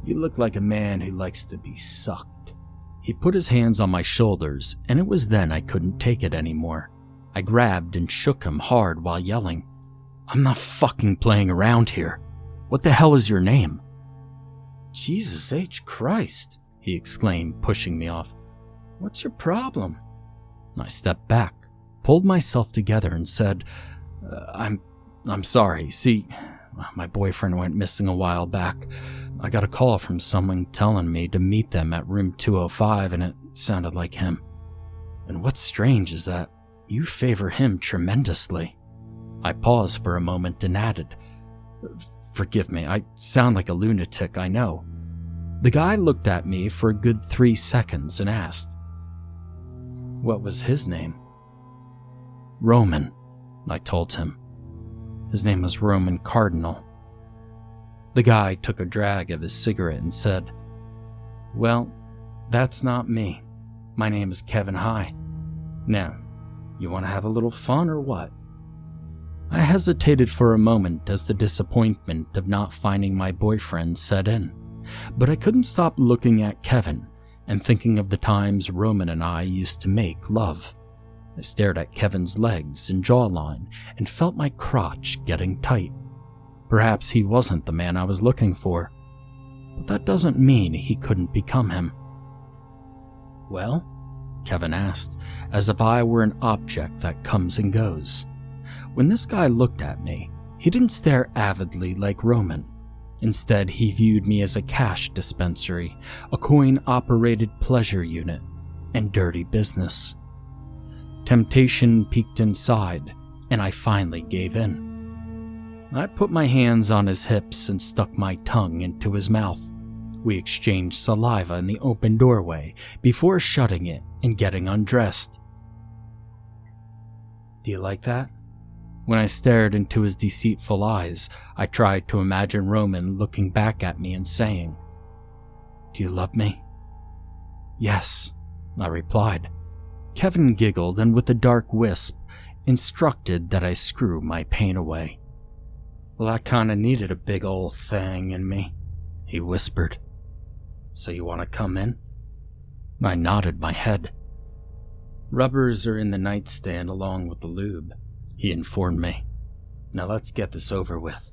"You look like a man who likes to be sucked." He put his hands on my shoulders, and it was then I couldn't take it anymore. I grabbed and shook him hard while yelling, "I'm not fucking playing around here. What the hell is your name?" "Jesus H. Christ," he exclaimed, pushing me off. "What's your problem?" I stepped back, pulled myself together, and said, I'm sorry. See, my boyfriend went missing a while back. I got a call from someone telling me to meet them at room 205, and it sounded like him. And what's strange is that you favor him tremendously." I paused for a moment and added, "Forgive me, I sound like a lunatic, I know." The guy looked at me for a good 3 seconds and asked, "What was his name?" "Roman," I told him. "His name was Roman Cardinal." The guy took a drag of his cigarette and said, "Well, that's not me. My name is Kevin High. Now, you want to have a little fun or what?" I hesitated for a moment as the disappointment of not finding my boyfriend set in, but I couldn't stop looking at Kevin and thinking of the times Roman and I used to make love. I stared at Kevin's legs and jawline and felt my crotch getting tight. Perhaps he wasn't the man I was looking for, but that doesn't mean he couldn't become him. "Well?" Kevin asked, as if I were an object that comes and goes. When this guy looked at me, he didn't stare avidly like Roman. Instead, he viewed me as a cash dispensary, a coin-operated pleasure unit, and dirty business. Temptation peeked inside, and I finally gave in. I put my hands on his hips and stuck my tongue into his mouth. We exchanged saliva in the open doorway before shutting it and getting undressed. "Do you like that?" When I stared into his deceitful eyes, I tried to imagine Roman looking back at me and saying, "Do you love me?" "Yes," I replied. Kevin giggled and with a dark wisp, instructed that I screw my pain away. "Well, I kinda needed a big ol' thing in me," he whispered. "So you wanna come in?" I nodded my head. "Rubbers are in the nightstand along with the lube," he informed me. "Now let's get this over with."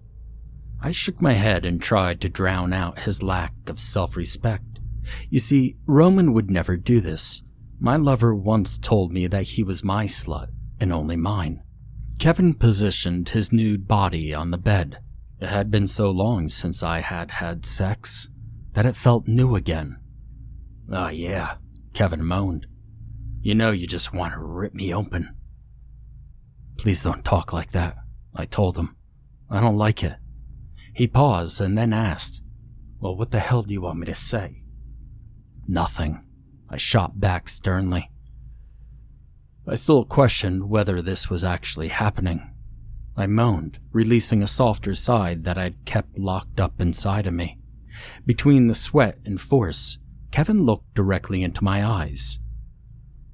I shook my head and tried to drown out his lack of self-respect. You see, Roman would never do this. My lover once told me that he was my slut and only mine. Kevin positioned his nude body on the bed. It had been so long since I had had sex that it felt new again. "Oh yeah," Kevin moaned. "You know you just want to rip me open." "Please don't talk like that," I told him. "I don't like it." He paused and then asked, "Well, what the hell do you want me to say?" "Nothing," I shot back sternly. I still questioned whether this was actually happening. I moaned, releasing a softer side that I'd kept locked up inside of me. Between the sweat and force, Kevin looked directly into my eyes.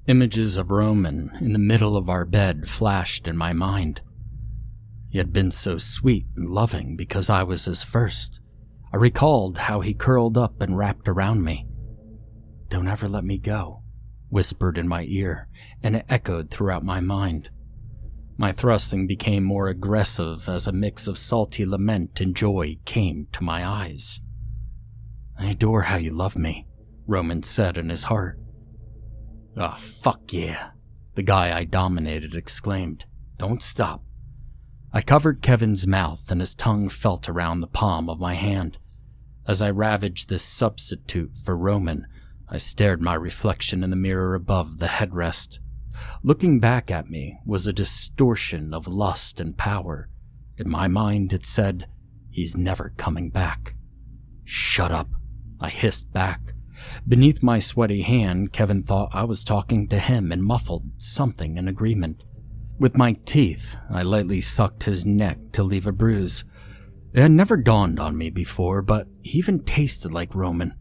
Images of Roman in the middle of our bed flashed in my mind. He had been so sweet and loving because I was his first. I recalled how he curled up and wrapped around me. "Don't ever let me go," whispered in my ear, and it echoed throughout my mind. My thrusting became more aggressive as a mix of salty lament and joy came to my eyes. "I adore how you love me," Roman said in his heart. "Ah, fuck yeah," the guy I dominated exclaimed. "Don't stop." I covered Kevin's mouth and his tongue felt around the palm of my hand. As I ravaged this substitute for Roman, I stared my reflection in the mirror above the headrest. Looking back at me was a distortion of lust and power. In my mind it said, "He's never coming back." "Shut up," I hissed back. Beneath my sweaty hand, Kevin thought I was talking to him and muffled something in agreement. With my teeth, I lightly sucked his neck to leave a bruise. It had never dawned on me before, but he even tasted like Roman.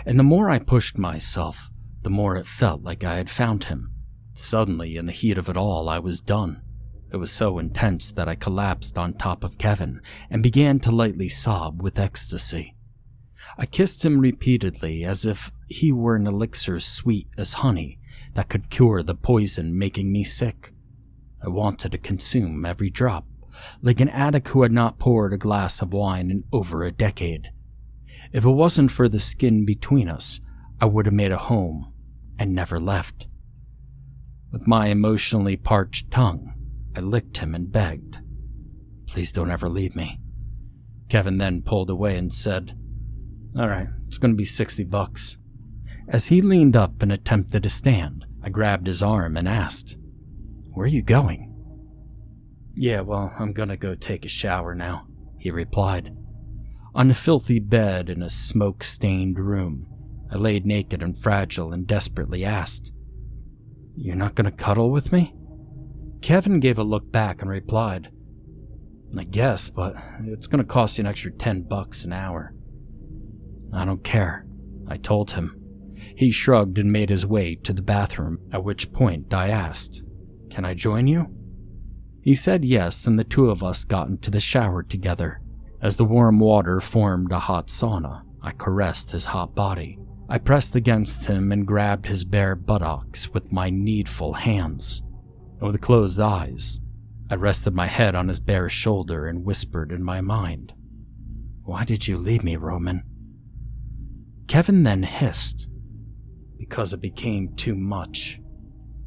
And the more I pushed myself, the more it felt like I had found him. Suddenly, in the heat of it all, I was done. It was so intense that I collapsed on top of Kevin and began to lightly sob with ecstasy. I kissed him repeatedly as if he were an elixir sweet as honey that could cure the poison making me sick. I wanted to consume every drop, like an addict who had not poured a glass of wine in over a decade. If it wasn't for the skin between us, I would have made a home and never left. With my emotionally parched tongue, I licked him and begged, "Please don't ever leave me." Kevin then pulled away and said, "All right, it's going to be $60. As he leaned up and attempted to stand, I grabbed his arm and asked, "Where are you going?" "Yeah, well, I'm going to go take a shower now," he replied. On a filthy bed in a smoke-stained room, I laid naked and fragile and desperately asked, "You're not going to cuddle with me?" Kevin gave a look back and replied, "I guess, but it's going to cost you an extra $10 an hour." "I don't care," I told him. He shrugged and made his way to the bathroom, at which point I asked, "Can I join you?" He said yes, and the two of us got into the shower together. As the warm water formed a hot sauna, I caressed his hot body. I pressed against him and grabbed his bare buttocks with my needful hands. With closed eyes, I rested my head on his bare shoulder and whispered in my mind, "Why did you leave me, Roman?" Kevin then hissed, "Because it became too much."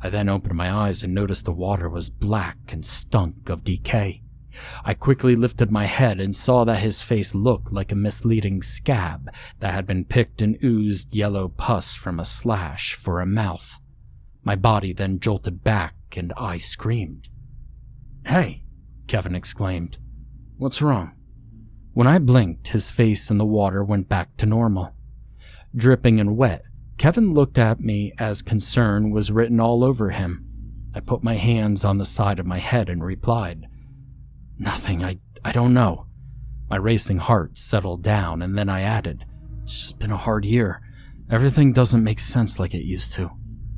I then opened my eyes and noticed the water was black and stunk of decay. I quickly lifted my head and saw that his face looked like a misleading scab that had been picked and oozed yellow pus from a slash for a mouth. My body then jolted back and I screamed. "Hey!" Kevin exclaimed. "What's wrong?" When I blinked, his face in the water went back to normal. Dripping and wet, Kevin looked at me as concern was written all over him. I put my hands on the side of my head and replied, "Nothing, I don't know." My racing heart settled down and then I added, "It's just been a hard year. Everything doesn't make sense like it used to."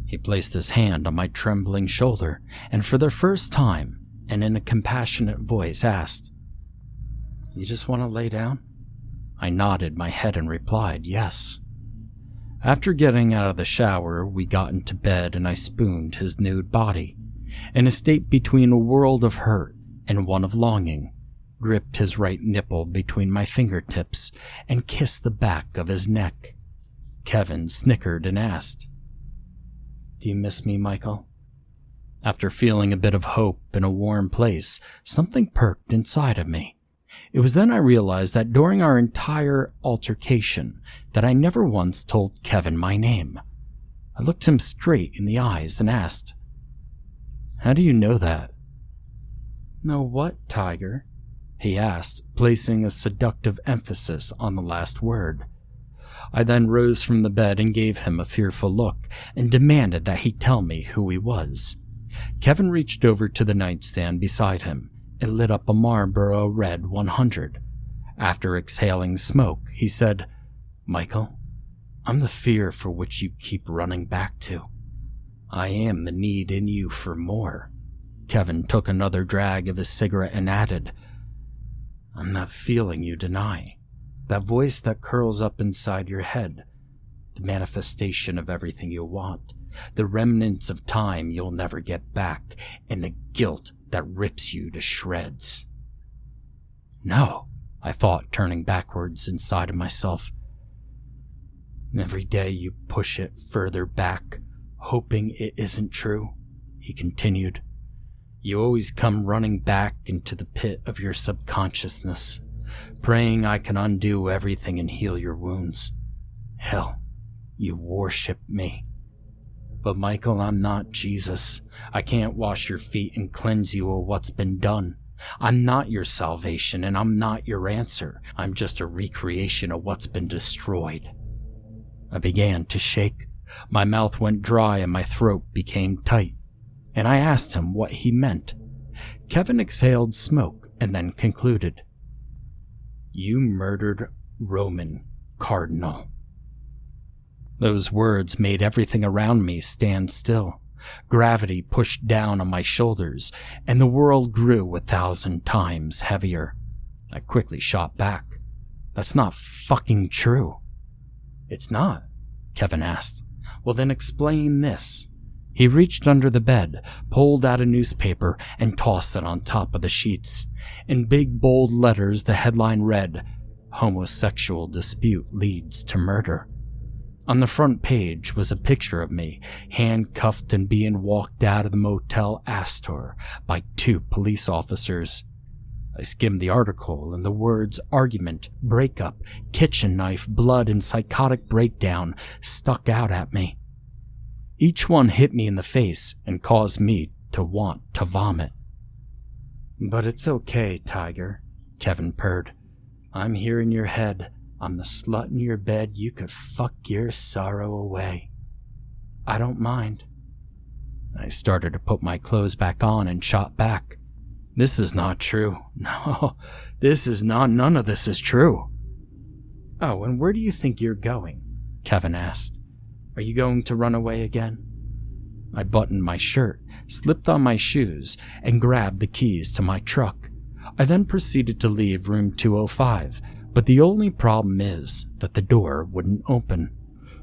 He placed his hand on my trembling shoulder and for the first time, and in a compassionate voice asked, "You just want to lay down?" I nodded my head and replied, "Yes." After getting out of the shower, we got into bed and I spooned his nude body. In a state between a world of hurt and one of longing, gripped his right nipple between my fingertips and kissed the back of his neck. Kevin snickered and asked, "Do you miss me, Michael?" After feeling a bit of hope in a warm place, something perked inside of me. It was then I realized that during our entire altercation that I never once told Kevin my name. I looked him straight in the eyes and asked, "How do you know that?" "Know what, Tiger?" he asked, placing a seductive emphasis on the last word. I then rose from the bed and gave him a fearful look and demanded that he tell me who he was. Kevin reached over to the nightstand beside him and lit up a Marlboro Red 100. After exhaling smoke, he said, "Michael, I'm the fear for which you keep running back to. I am the need in you for more." Kevin took another drag of his cigarette and added, "I'm that feeling you deny, that voice that curls up inside your head, the manifestation of everything you want, the remnants of time you'll never get back, and the guilt that rips you to shreds." "No," I thought, turning backwards inside of myself. "Every day you push it further back, hoping it isn't true," he continued. "You always come running back into the pit of your subconsciousness, praying I can undo everything and heal your wounds. Hell, you worship me. But Michael, I'm not Jesus. I can't wash your feet and cleanse you of what's been done. I'm not your salvation and I'm not your answer. I'm just a recreation of what's been destroyed." I began to shake. My mouth went dry and my throat became tight, and I asked him what he meant. Kevin exhaled smoke and then concluded, "You murdered Roman Cardinal." Those words made everything around me stand still. Gravity pushed down on my shoulders, and the world grew 1,000 times heavier. I quickly shot back. "That's not fucking true." "It's not?" Kevin asked. "Well then explain this." He reached under the bed, pulled out a newspaper, and tossed it on top of the sheets. In big bold letters the headline read, "Homosexual dispute leads to murder." On the front page was a picture of me, handcuffed and being walked out of the Motel Astor by 2 police officers. I skimmed the article and the words argument, breakup, kitchen knife, blood, and psychotic breakdown stuck out at me. Each one hit me in the face and caused me to want to vomit. "But it's okay, Tiger," Kevin purred. "I'm here in your head. I'm the slut in your bed. You could fuck your sorrow away. I don't mind." I started to put my clothes back on and shot back. "This is not true. No, this is not. None of this is true." "Oh, and where do you think you're going?" Kevin asked. "Are you going to run away again?" I buttoned my shirt, slipped on my shoes, and grabbed the keys to my truck. I then proceeded to leave room 205, but the only problem is that the door wouldn't open.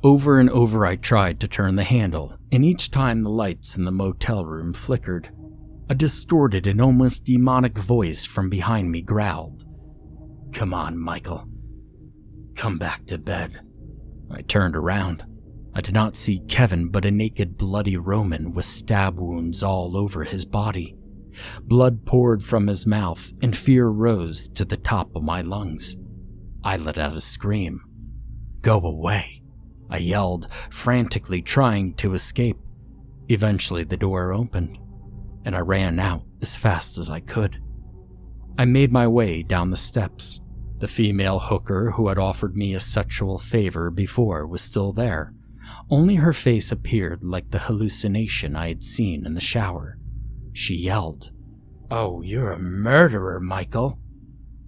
Over and over I tried to turn the handle, and each time the lights in the motel room flickered. A distorted and almost demonic voice from behind me growled, "Come on, Michael. Come back to bed." I turned around. I did not see Kevin, but a naked, bloody Roman with stab wounds all over his body. Blood poured from his mouth, and fear rose to the top of my lungs. I let out a scream. "Go away," I yelled, frantically trying to escape. Eventually, the door opened, and I ran out as fast as I could. I made my way down the steps. The female hooker who had offered me a sexual favor before was still there. Only her face appeared like the hallucination I had seen in the shower. She yelled, "Oh, you're a murderer, Michael."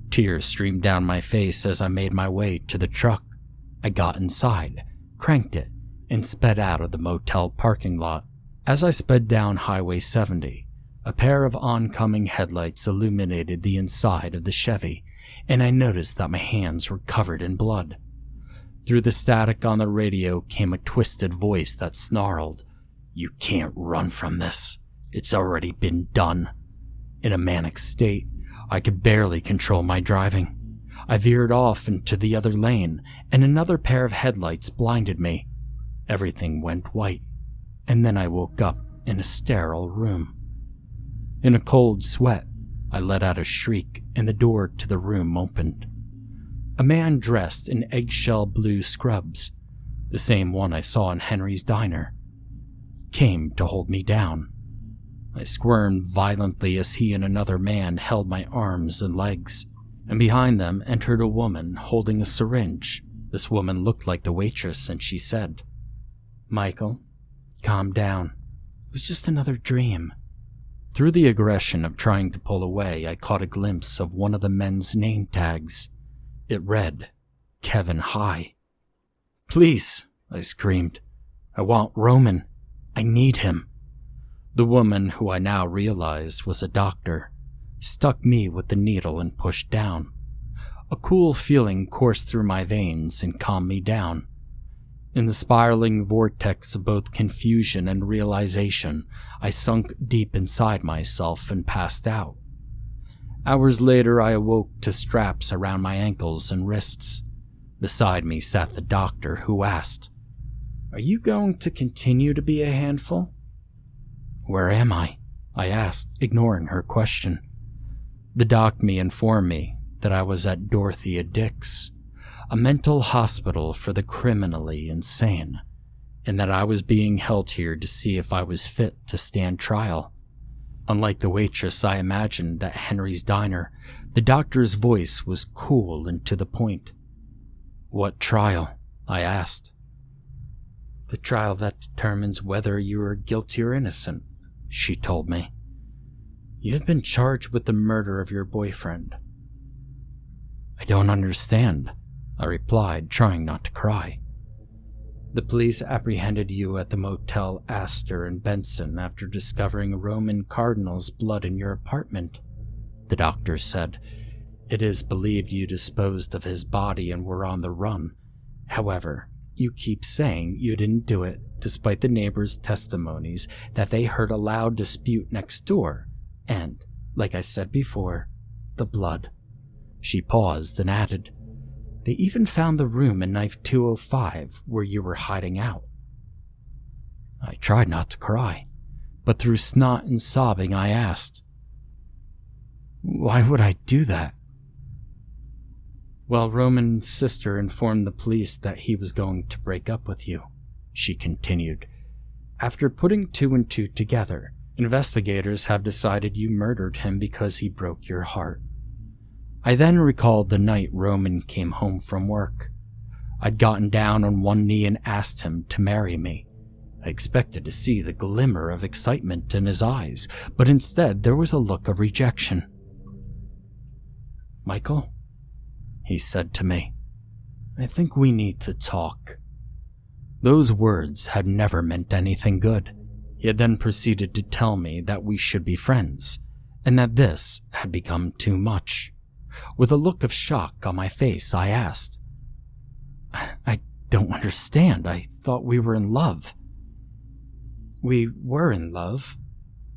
Tears streamed down my face as I made my way to the truck. I got inside, cranked it, and sped out of the motel parking lot. As I sped down Highway 70, a pair of oncoming headlights illuminated the inside of the Chevy, and I noticed that my hands were covered in blood. Through the static on the radio came a twisted voice that snarled, "You can't run from this. It's already been done." In a manic state, I could barely control my driving. I veered off into the other lane, and another pair of headlights blinded me. Everything went white, and then I woke up in a sterile room. In a cold sweat, I let out a shriek, and the door to the room opened. A man dressed in eggshell blue scrubs, the same one I saw in Henry's diner, came to hold me down. I squirmed violently as he and another man held my arms and legs, and behind them entered a woman holding a syringe. This woman looked like the waitress, and she said, "Michael, calm down. It was just another dream." Through the aggression of trying to pull away, I caught a glimpse of one of the men's name tags. It read, Kevin High. "Please," I screamed. "I want Roman. I need him." The woman, who I now realized was a doctor, stuck me with the needle and pushed down. A cool feeling coursed through my veins and calmed me down. In the spiraling vortex of both confusion and realization, I sunk deep inside myself and passed out. Hours later, I awoke to straps around my ankles and wrists. Beside me sat the doctor, who asked, "Are you going to continue to be a handful?" "Where am I?" I asked, ignoring her question. The doc informed me that I was at Dorothea Dix, a mental hospital for the criminally insane, and that I was being held here to see if I was fit to stand trial. Unlike the waitress I imagined at Henry's diner, the doctor's voice was cool and to the point. "What trial?" I asked. "The trial that determines whether you are guilty or innocent," she told me. "You have been charged with the murder of your boyfriend." "I don't understand," I replied, trying not to cry. "The police apprehended you at the Motel Astor in Benson after discovering a Roman cardinal's blood in your apartment," the doctor said. "It is believed you disposed of his body and were on the run. However, you keep saying you didn't do it, despite the neighbors' testimonies that they heard a loud dispute next door, and, like I said before, the blood." She paused and added, "They even found the room in Knife 205 where you were hiding out." I tried not to cry, but through snot and sobbing I asked, "Why would I do that?" "Well, Roman's sister informed the police that he was going to break up with you," she continued. "After putting two and two together, investigators have decided you murdered him because he broke your heart." I then recalled the night Roman came home from work. I'd gotten down on one knee and asked him to marry me. I expected to see the glimmer of excitement in his eyes, but instead there was a look of rejection. "Michael," he said to me, "I think we need to talk." Those words had never meant anything good. He had then proceeded to tell me that we should be friends, and that this had become too much. With a look of shock on my face, I asked, "I don't understand. I thought we were in love." "We were in love,"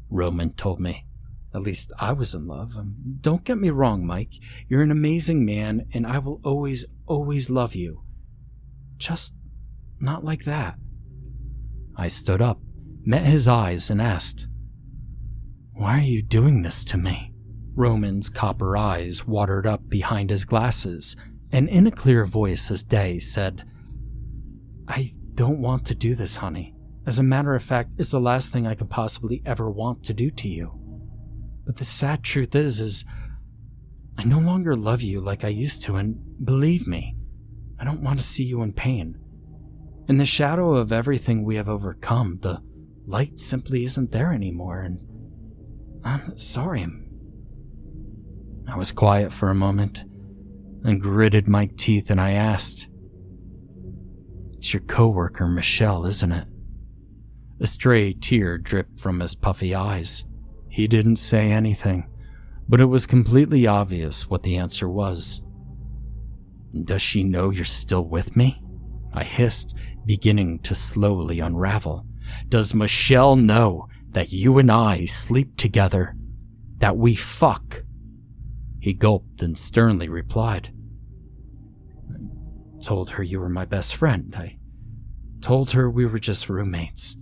Roman told me. At least I was in love. Don't get me wrong, Mike. You're an amazing man, and I will always, always love you. Just not like that. I stood up, met his eyes, and asked, "Why are you doing this to me?" Roman's copper eyes watered up behind his glasses, and in a clear voice as day said, "I don't want to do this, honey. As a matter of fact, it's the last thing I could possibly ever want to do to you. But the sad truth is I no longer love you like I used to, and believe me, I don't want to see you in pain. In the shadow of everything we have overcome, the light simply isn't there anymore, and I'm sorry." I was quiet for a moment, and gritted my teeth, and I asked, "It's your coworker, Michelle, isn't it?" A stray tear dripped from his puffy eyes. He didn't say anything, but it was completely obvious what the answer was. "Does she know you're still with me?" I hissed, beginning to slowly unravel. "Does Michelle know that you and I sleep together? That we fuck?" He gulped and sternly replied, "I told her you were my best friend. I told her we were just roommates.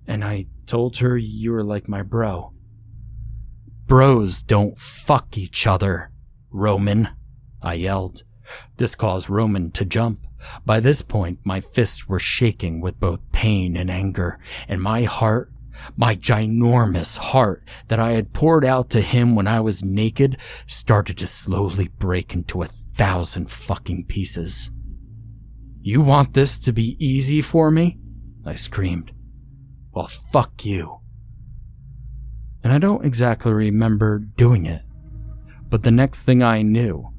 And I told her you were like my bro." "Bros don't fuck each other, Roman," I yelled. This caused Roman to jump. By this point, my fists were shaking with both pain and anger, and my heart, my ginormous heart that I had poured out to him when I was naked, started to slowly break into 1,000 fucking pieces. "You want this to be easy for me?" I screamed. "Well, fuck you." And I don't exactly remember doing it, but the next thing I knew,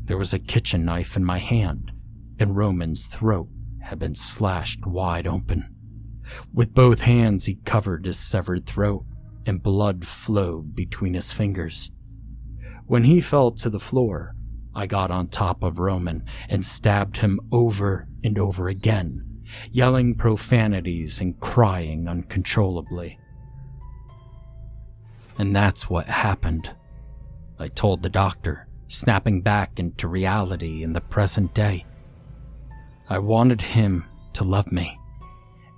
there was a kitchen knife in my hand, and Roman's throat had been slashed wide open. With both hands, he covered his severed throat, and blood flowed between his fingers. When he fell to the floor, I got on top of Roman and stabbed him over and over again, yelling profanities and crying uncontrollably. And that's what happened, I told the doctor, snapping back into reality in the present day. I wanted him to love me,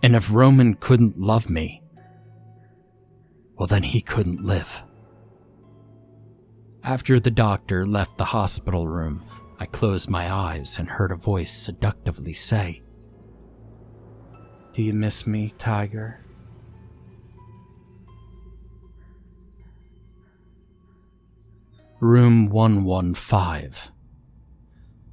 and if Roman couldn't love me, well then he couldn't live. After the doctor left the hospital room, I closed my eyes and heard a voice seductively say, "Do you miss me, Tiger?" Room 115.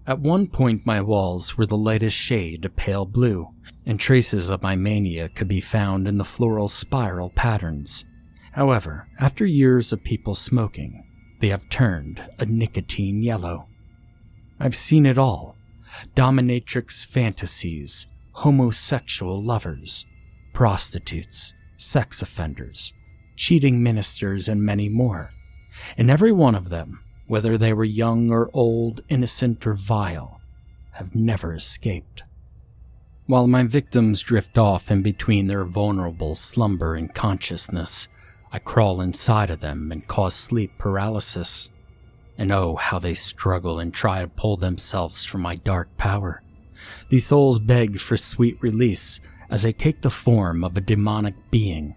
At one point my walls were the lightest shade of pale blue, and traces of my mania could be found in the floral spiral patterns. However, after years of people smoking, they have turned a nicotine yellow. I've seen it all. Dominatrix fantasies, homosexual lovers, prostitutes, sex offenders, cheating ministers, and many more. And every one of them, whether they were young or old, innocent or vile, have never escaped. While my victims drift off in between their vulnerable slumber and consciousness, I crawl inside of them and cause sleep paralysis. And oh, how they struggle and try to pull themselves from my dark power. These souls beg for sweet release as I take the form of a demonic being.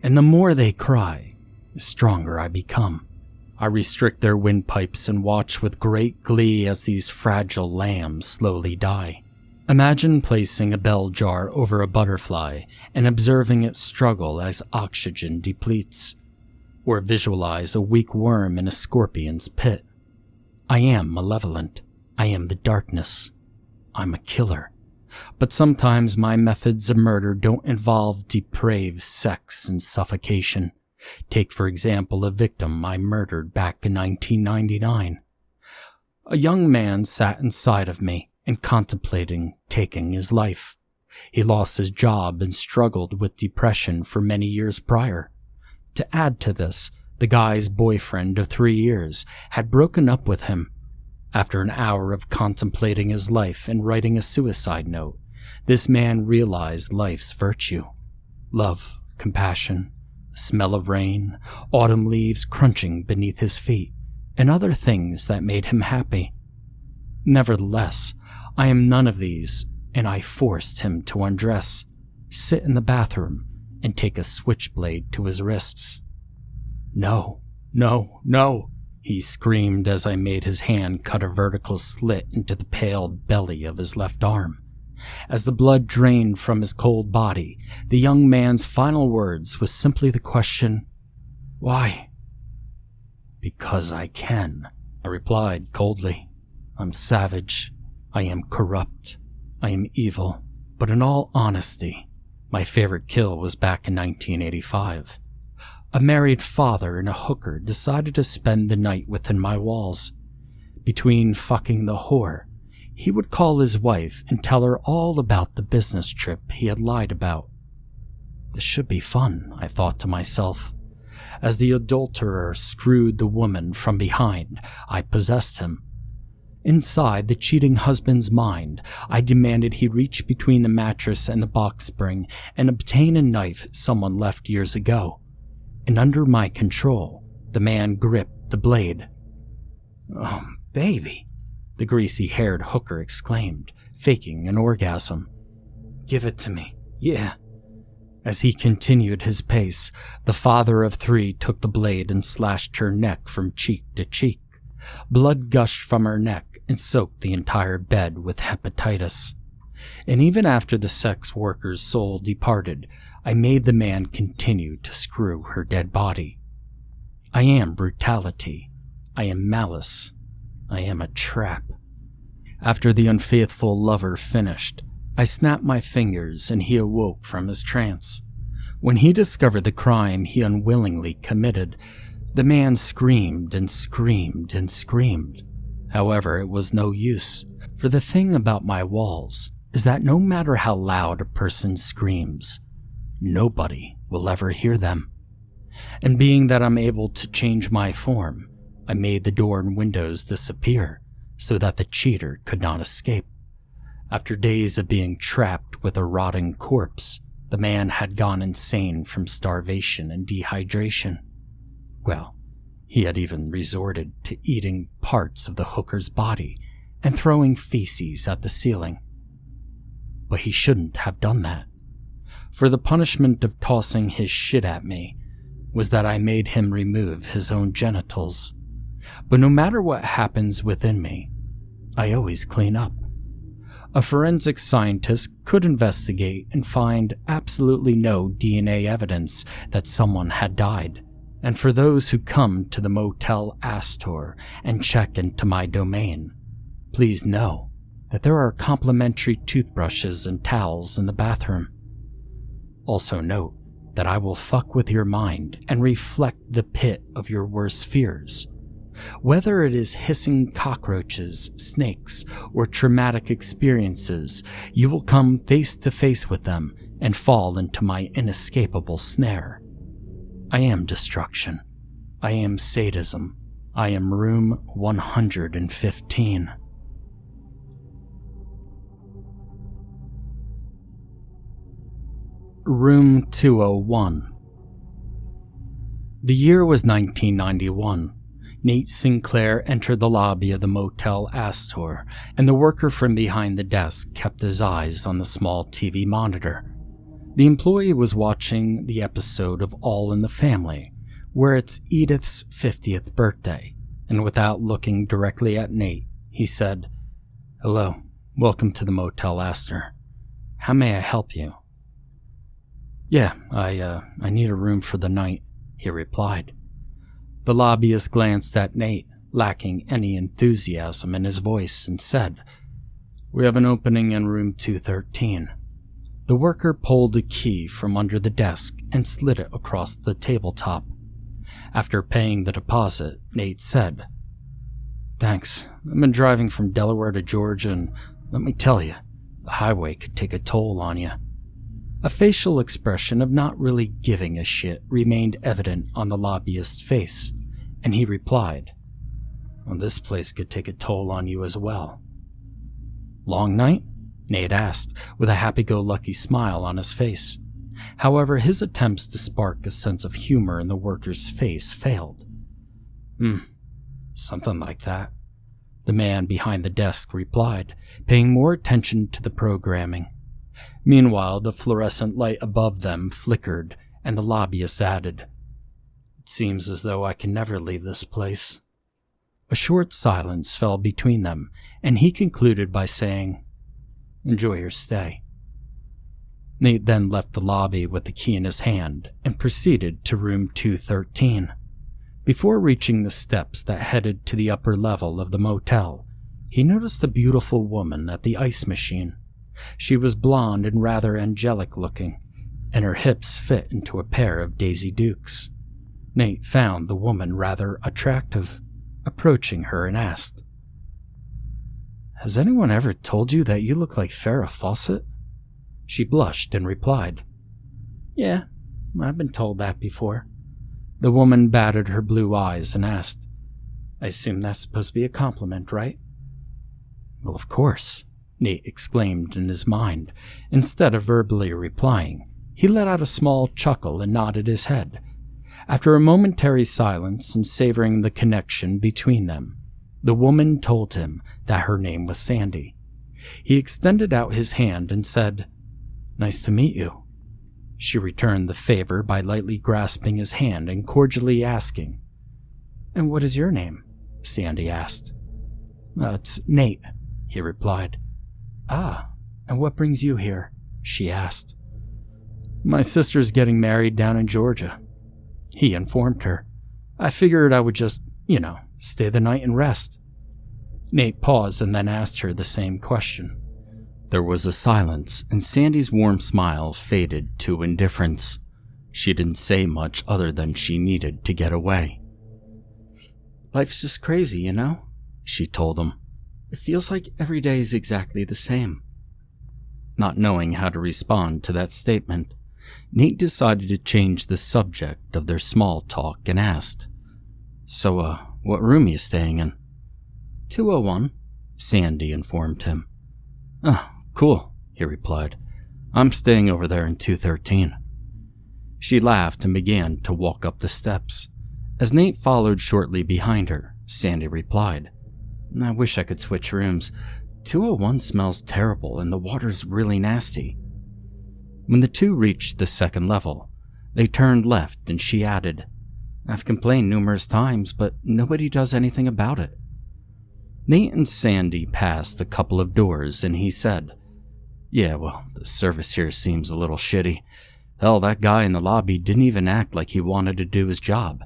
And the more they cry, the stronger I become. I restrict their windpipes and watch with great glee as these fragile lambs slowly die. Imagine placing a bell jar over a butterfly and observing it struggle as oxygen depletes. Or visualize a weak worm in a scorpion's pit. I am malevolent. I am the darkness. I'm a killer. But sometimes my methods of murder don't involve depraved sex and suffocation. Take, for example, a victim I murdered back in 1999. A young man sat inside of me and contemplating taking his life. He lost his job and struggled with depression for many years prior. To add to this, the guy's boyfriend of 3 years had broken up with him. After an hour of contemplating his life and writing a suicide note, this man realized life's virtue. Love, compassion, the smell of rain, autumn leaves crunching beneath his feet, and other things that made him happy. Nevertheless, I am none of these, and I forced him to undress, sit in the bathroom, and take a switchblade to his wrists. "No, no, no," he screamed as I made his hand cut a vertical slit into the pale belly of his left arm. As the blood drained from his cold body, the young man's final words was simply the question, "Why?" "Because I can," I replied coldly. "I'm savage. I am corrupt. I am evil. But in all honesty, my favorite kill was back in 1985. A married father and a hooker decided to spend the night within my walls. Between fucking the whore, he would call his wife and tell her all about the business trip he had lied about. This should be fun, I thought to myself. As the adulterer screwed the woman from behind, I possessed him. Inside the cheating husband's mind, I demanded he reach between the mattress and the box spring and obtain a knife someone left years ago. And under my control, the man gripped the blade. "Oh, baby," the greasy-haired hooker exclaimed, faking an orgasm. "Give it to me, yeah." As he continued his pace, the father of three took the blade and slashed her neck from cheek to cheek. Blood gushed from her neck and soaked the entire bed with hepatitis. And even after the sex worker's soul departed, I made the man continue to screw her dead body. I am brutality. I am malice. I am a trap. After the unfaithful lover finished, I snapped my fingers and he awoke from his trance. When he discovered the crime he unwillingly committed, the man screamed and screamed and screamed. However, it was no use, for the thing about my walls is that no matter how loud a person screams, nobody will ever hear them. And being that I'm able to change my form, I made the door and windows disappear so that the cheater could not escape. After days of being trapped with a rotting corpse, the man had gone insane from starvation and dehydration. Well, he had even resorted to eating parts of the hooker's body and throwing feces at the ceiling. But he shouldn't have done that, for the punishment of tossing his shit at me was that I made him remove his own genitals. But no matter what happens within me, I always clean up. A forensic scientist could investigate and find absolutely no DNA evidence that someone had died. And for those who come to the Motel Astor and check into my domain, please know that there are complimentary toothbrushes and towels in the bathroom. Also note that I will fuck with your mind and reflect the pit of your worst fears. Whether it is hissing cockroaches, snakes, or traumatic experiences, you will come face to face with them and fall into my inescapable snare. I am destruction. I am sadism. I am room 115. Room 201. The year was 1991. Nate Sinclair entered the lobby of the Motel Astor, and the worker from behind the desk kept his eyes on the small TV monitor. The employee was watching the episode of All in the Family, where it's Edith's 50th birthday, and without looking directly at Nate, he said, "Hello, welcome to the Motel Astor. How may I help you?" "Yeah, I need a room for the night," he replied. The lobbyist glanced at Nate, lacking any enthusiasm in his voice, and said, "We have an opening in room 213. The worker pulled a key from under the desk and slid it across the tabletop. After paying the deposit, Nate said, "Thanks. I've been driving from Delaware to Georgia, and let me tell you, the highway could take a toll on you." A facial expression of not really giving a shit remained evident on the lobbyist's face, and he replied, "Well, this place could take a toll on you as well." "Long night?" Nate asked, with a happy-go-lucky smile on his face. However, his attempts to spark a sense of humor in the worker's face failed. Something like that, the man behind the desk replied, paying more attention to the programming. Meanwhile, the fluorescent light above them flickered, and the lobbyist added, "It seems as though I can never leave this place." A short silence fell between them, and he concluded by saying, "Enjoy your stay." Nate then left the lobby with the key in his hand and proceeded to room 213. Before reaching the steps that headed to the upper level of the motel, he noticed a beautiful woman at the ice machine. She was blonde and rather angelic looking, and her hips fit into a pair of Daisy Dukes. Nate found the woman rather attractive, approaching her and asked, "Has anyone ever told you that you look like Farrah Fawcett?" She blushed and replied, "Yeah, I've been told that before." The woman batted her blue eyes and asked, "I assume that's supposed to be a compliment, right?" "Well, of course," Nate exclaimed in his mind. Instead of verbally replying, he let out a small chuckle and nodded his head. After a momentary silence and savoring the connection between them, the woman told him that her name was Sandy. He extended out his hand and said, "Nice to meet you." She returned the favor by lightly grasping his hand and cordially asking, "And what is your name?" Sandy asked. "It's Nate," he replied. "Ah, and what brings you here?" she asked. "My sister's getting married down in Georgia," he informed her. "I figured I would just, stay the night and rest." Nate paused and then asked her the same question. There was a silence, and Sandy's warm smile faded to indifference. She didn't say much other than she needed to get away. "Life's just crazy, she told him. "It feels like every day is exactly the same." Not knowing how to respond to that statement, Nate decided to change the subject of their small talk and asked, "So, what room are you staying in?" 201, Sandy informed him. "Oh, cool," he replied. "I'm staying over there in 213. She laughed and began to walk up the steps. As Nate followed shortly behind her, Sandy replied, "I wish I could switch rooms. 201 smells terrible and the water's really nasty." When the two reached the second level, they turned left and she added, "I've complained numerous times, but nobody does anything about it." Nate and Sandy passed a couple of doors and he said, "Yeah, well, the service here seems a little shitty. Hell, that guy in the lobby didn't even act like he wanted to do his job."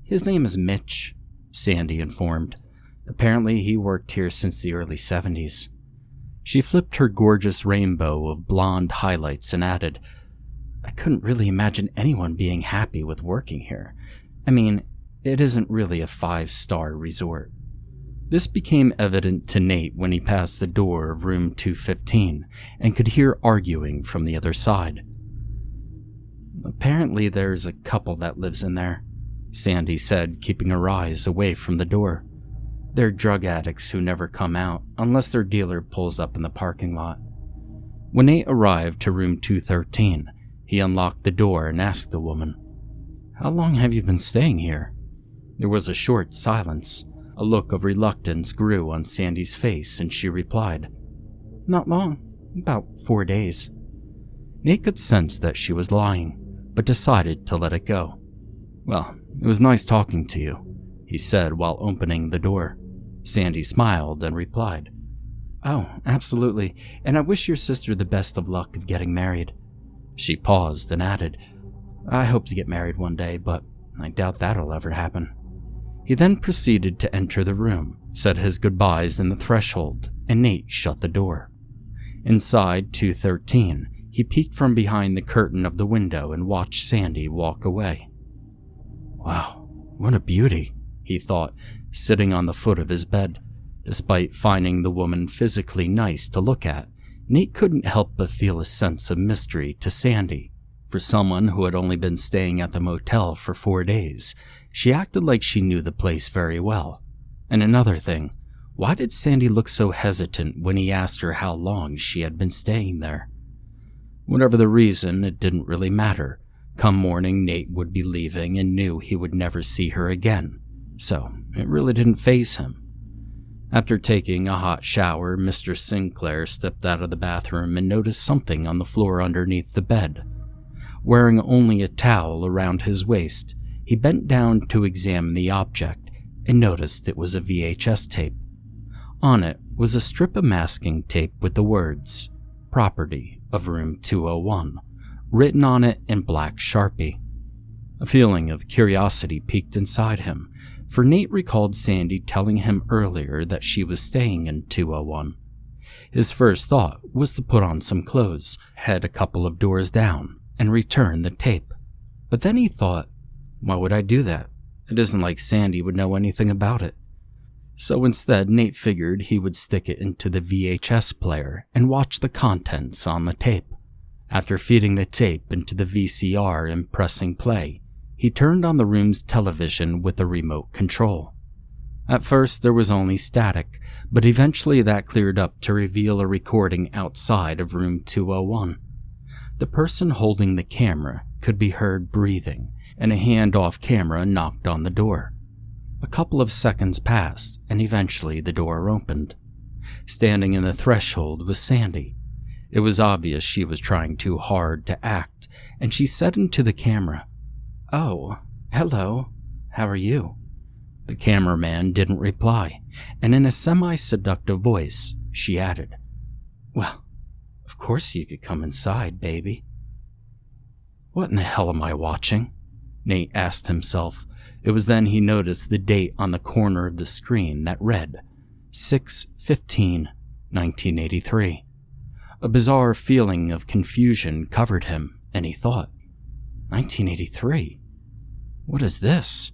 "His name is Mitch," Sandy informed. "Apparently he worked here since the early 70s. She flipped her gorgeous rainbow of blonde highlights and added, "I couldn't really imagine anyone being happy with working here. I mean, it isn't really a 5-star resort." This became evident to Nate when he passed the door of room 215 and could hear arguing from the other side. "Apparently there's a couple that lives in there," Sandy said, keeping her eyes away from the door. "They're drug addicts who never come out unless their dealer pulls up in the parking lot." When Nate arrived to room 213, he unlocked the door and asked the woman, "How long have you been staying here?" There was a short silence. A look of reluctance grew on Sandy's face and she replied, "Not long, about 4 days." Nate could sense that she was lying, but decided to let it go. "Well, it was nice talking to you," he said while opening the door. Sandy smiled and replied, "Oh, absolutely, and I wish your sister the best of luck of getting married." She paused and added, "I hope to get married one day, but I doubt that'll ever happen." He then proceeded to enter the room, said his goodbyes in the threshold, and Nate shut the door. Inside 213, he peeked from behind the curtain of the window and watched Sandy walk away. "Wow, what a beauty," he thought, sitting on the foot of his bed. Despite finding the woman physically nice to look at, Nate couldn't help but feel a sense of mystery to Sandy. For someone who had only been staying at the motel for 4 days, she acted like she knew the place very well. And another thing, why did Sandy look so hesitant when he asked her how long she had been staying there? Whatever the reason, it didn't really matter. Come morning, Nate would be leaving and knew he would never see her again, so it really didn't faze him. After taking a hot shower, Mr. Sinclair stepped out of the bathroom and noticed something on the floor underneath the bed. Wearing only a towel around his waist, he bent down to examine the object and noticed it was a VHS tape. On it was a strip of masking tape with the words, "Property of Room 201, written on it in black Sharpie. A feeling of curiosity peaked inside him, for Nate recalled Sandy telling him earlier that she was staying in 201. His first thought was to put on some clothes, head a couple of doors down, and return the tape. But then he thought, why would I do that? It isn't like Sandy would know anything about it. So instead, Nate figured he would stick it into the VHS player and watch the contents on the tape. After feeding the tape into the VCR and pressing play, he turned on the room's television with a remote control. At first, there was only static, but eventually that cleared up to reveal a recording outside of room 201. The person holding the camera could be heard breathing, and a hand off camera knocked on the door. A couple of seconds passed, and eventually the door opened. Standing in the threshold was Sandy. It was obvious she was trying too hard to act, and she said into the camera, "Oh, hello. How are you?" The cameraman didn't reply, and in a semi-seductive voice, she added, "Well, of course you could come inside, baby." What in the hell am I watching? Nate asked himself. It was then he noticed the date on the corner of the screen that read 6/15/1983. A bizarre feeling of confusion covered him, and he thought, 1983? What is this?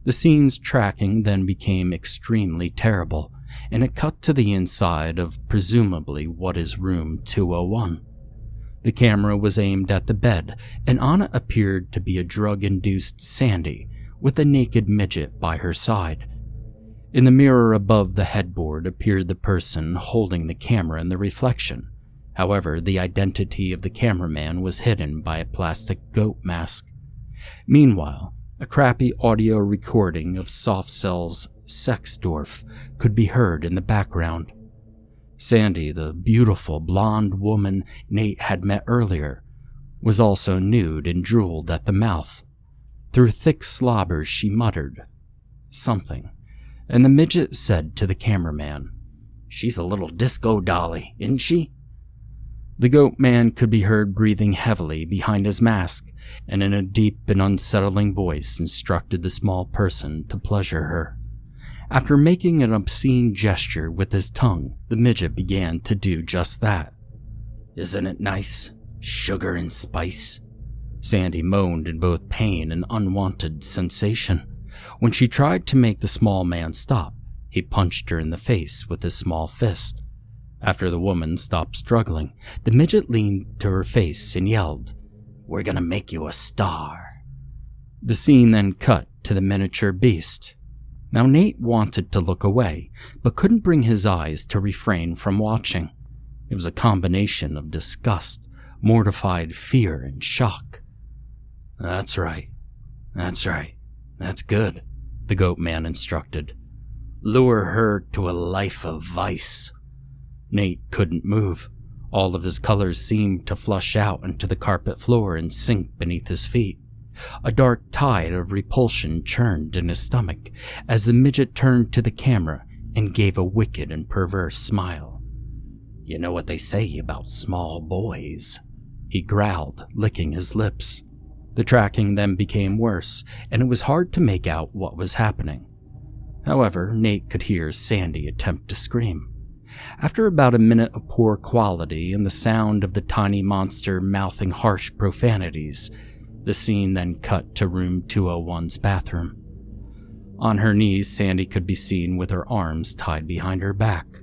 The scene's tracking then became extremely terrible, and it cut to the inside of presumably what is room 201. The camera was aimed at the bed, and on it appeared to be a drug-induced Sandy with a naked midget by her side. In the mirror above the headboard appeared the person holding the camera in the reflection. However, the identity of the cameraman was hidden by a plastic goat mask. Meanwhile, a crappy audio recording of Softcell's Sexdorf could be heard in the background. Sandy, the beautiful blonde woman Nate had met earlier, was also nude and drooled at the mouth. Through thick slobbers she muttered something, and the midget said to the cameraman, "She's a little disco dolly, isn't she?" The goat man could be heard breathing heavily behind his mask, and in a deep and unsettling voice instructed the small person to pleasure her. After making an obscene gesture with his tongue, the midget began to do just that. "Isn't it nice? Sugar and spice?" Sandy moaned in both pain and unwanted sensation. When she tried to make the small man stop, he punched her in the face with his small fist. After the woman stopped struggling, the midget leaned to her face and yelled, "We're gonna make you a star." The scene then cut to the miniature beast. Now Nate wanted to look away, but couldn't bring his eyes to refrain from watching. It was a combination of disgust, mortified fear, and shock. That's right. That's good," the goat man instructed. "Lure her to a life of vice." Nate couldn't move. All of his colors seemed to flush out into the carpet floor and sink beneath his feet. A dark tide of repulsion churned in his stomach as the midget turned to the camera and gave a wicked and perverse smile. "You know what they say about small boys," he growled, licking his lips. The tracking then became worse, and it was hard to make out what was happening. However, Nate could hear Sandy attempt to scream. After about a minute of poor quality and the sound of the tiny monster mouthing harsh profanities, the scene then cut to room 201's bathroom. On her knees, Sandy could be seen with her arms tied behind her back.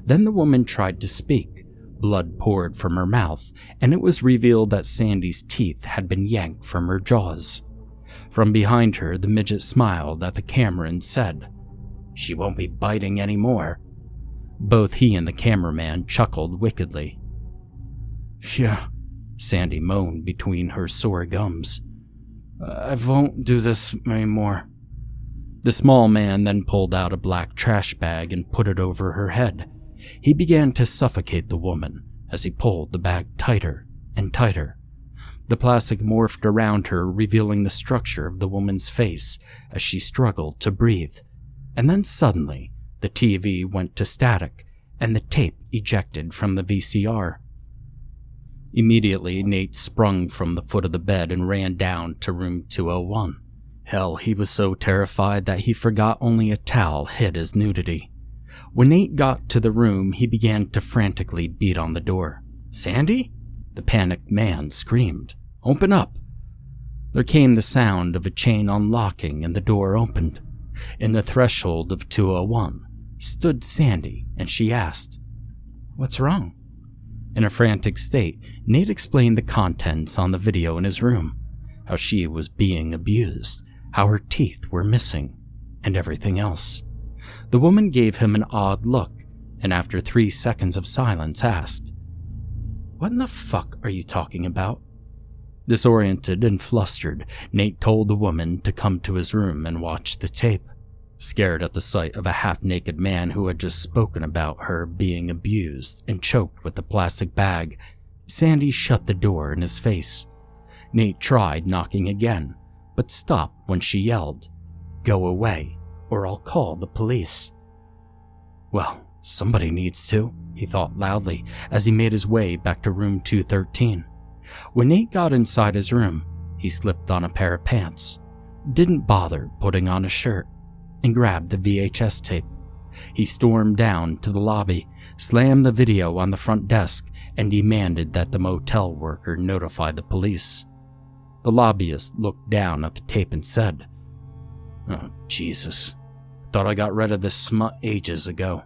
Then the woman tried to speak. Blood poured from her mouth, and it was revealed that Sandy's teeth had been yanked from her jaws. From behind her, the midget smiled at the camera and said, "She won't be biting anymore." Both he and the cameraman chuckled wickedly. "Yeah, Sandy moaned between her sore gums. I won't do this anymore. The small man then pulled out a black trash bag and put it over her head. He began to suffocate the woman as he pulled the bag tighter and tighter. The plastic morphed around her, revealing the structure of the woman's face as she struggled to breathe. And then suddenly, the TV went to static and the tape ejected from the VCR. Immediately, Nate sprung from the foot of the bed and ran down to room 201. Hell, he was so terrified that he forgot only a towel hid his nudity. When Nate got to the room, he began to frantically beat on the door. "Sandy?" The panicked man screamed. "Open up!" There came the sound of a chain unlocking and the door opened. In the threshold of 201 stood Sandy, and she asked, "What's wrong?" In a frantic state, Nate explained the contents on the video in his room, how she was being abused, how her teeth were missing, and everything else. The woman gave him an odd look, and after 3 seconds of silence asked, "What in the fuck are you talking about?" Disoriented and flustered, Nate told the woman to come to his room and watch the tape. Scared at the sight of a half-naked man who had just spoken about her being abused and choked with the plastic bag, Sandy shut the door in his face. Nate tried knocking again, but stopped when she yelled, "Go away, or I'll call the police." Well, somebody needs to, he thought loudly as he made his way back to room 213. When Nate got inside his room, he slipped on a pair of pants, didn't bother putting on a shirt, and grabbed the VHS tape. He stormed down to the lobby, slammed the video on the front desk, and demanded that the motel worker notify the police. The lobbyist looked down at the tape and said, "Oh, Jesus. Thought I got rid of this smut ages ago."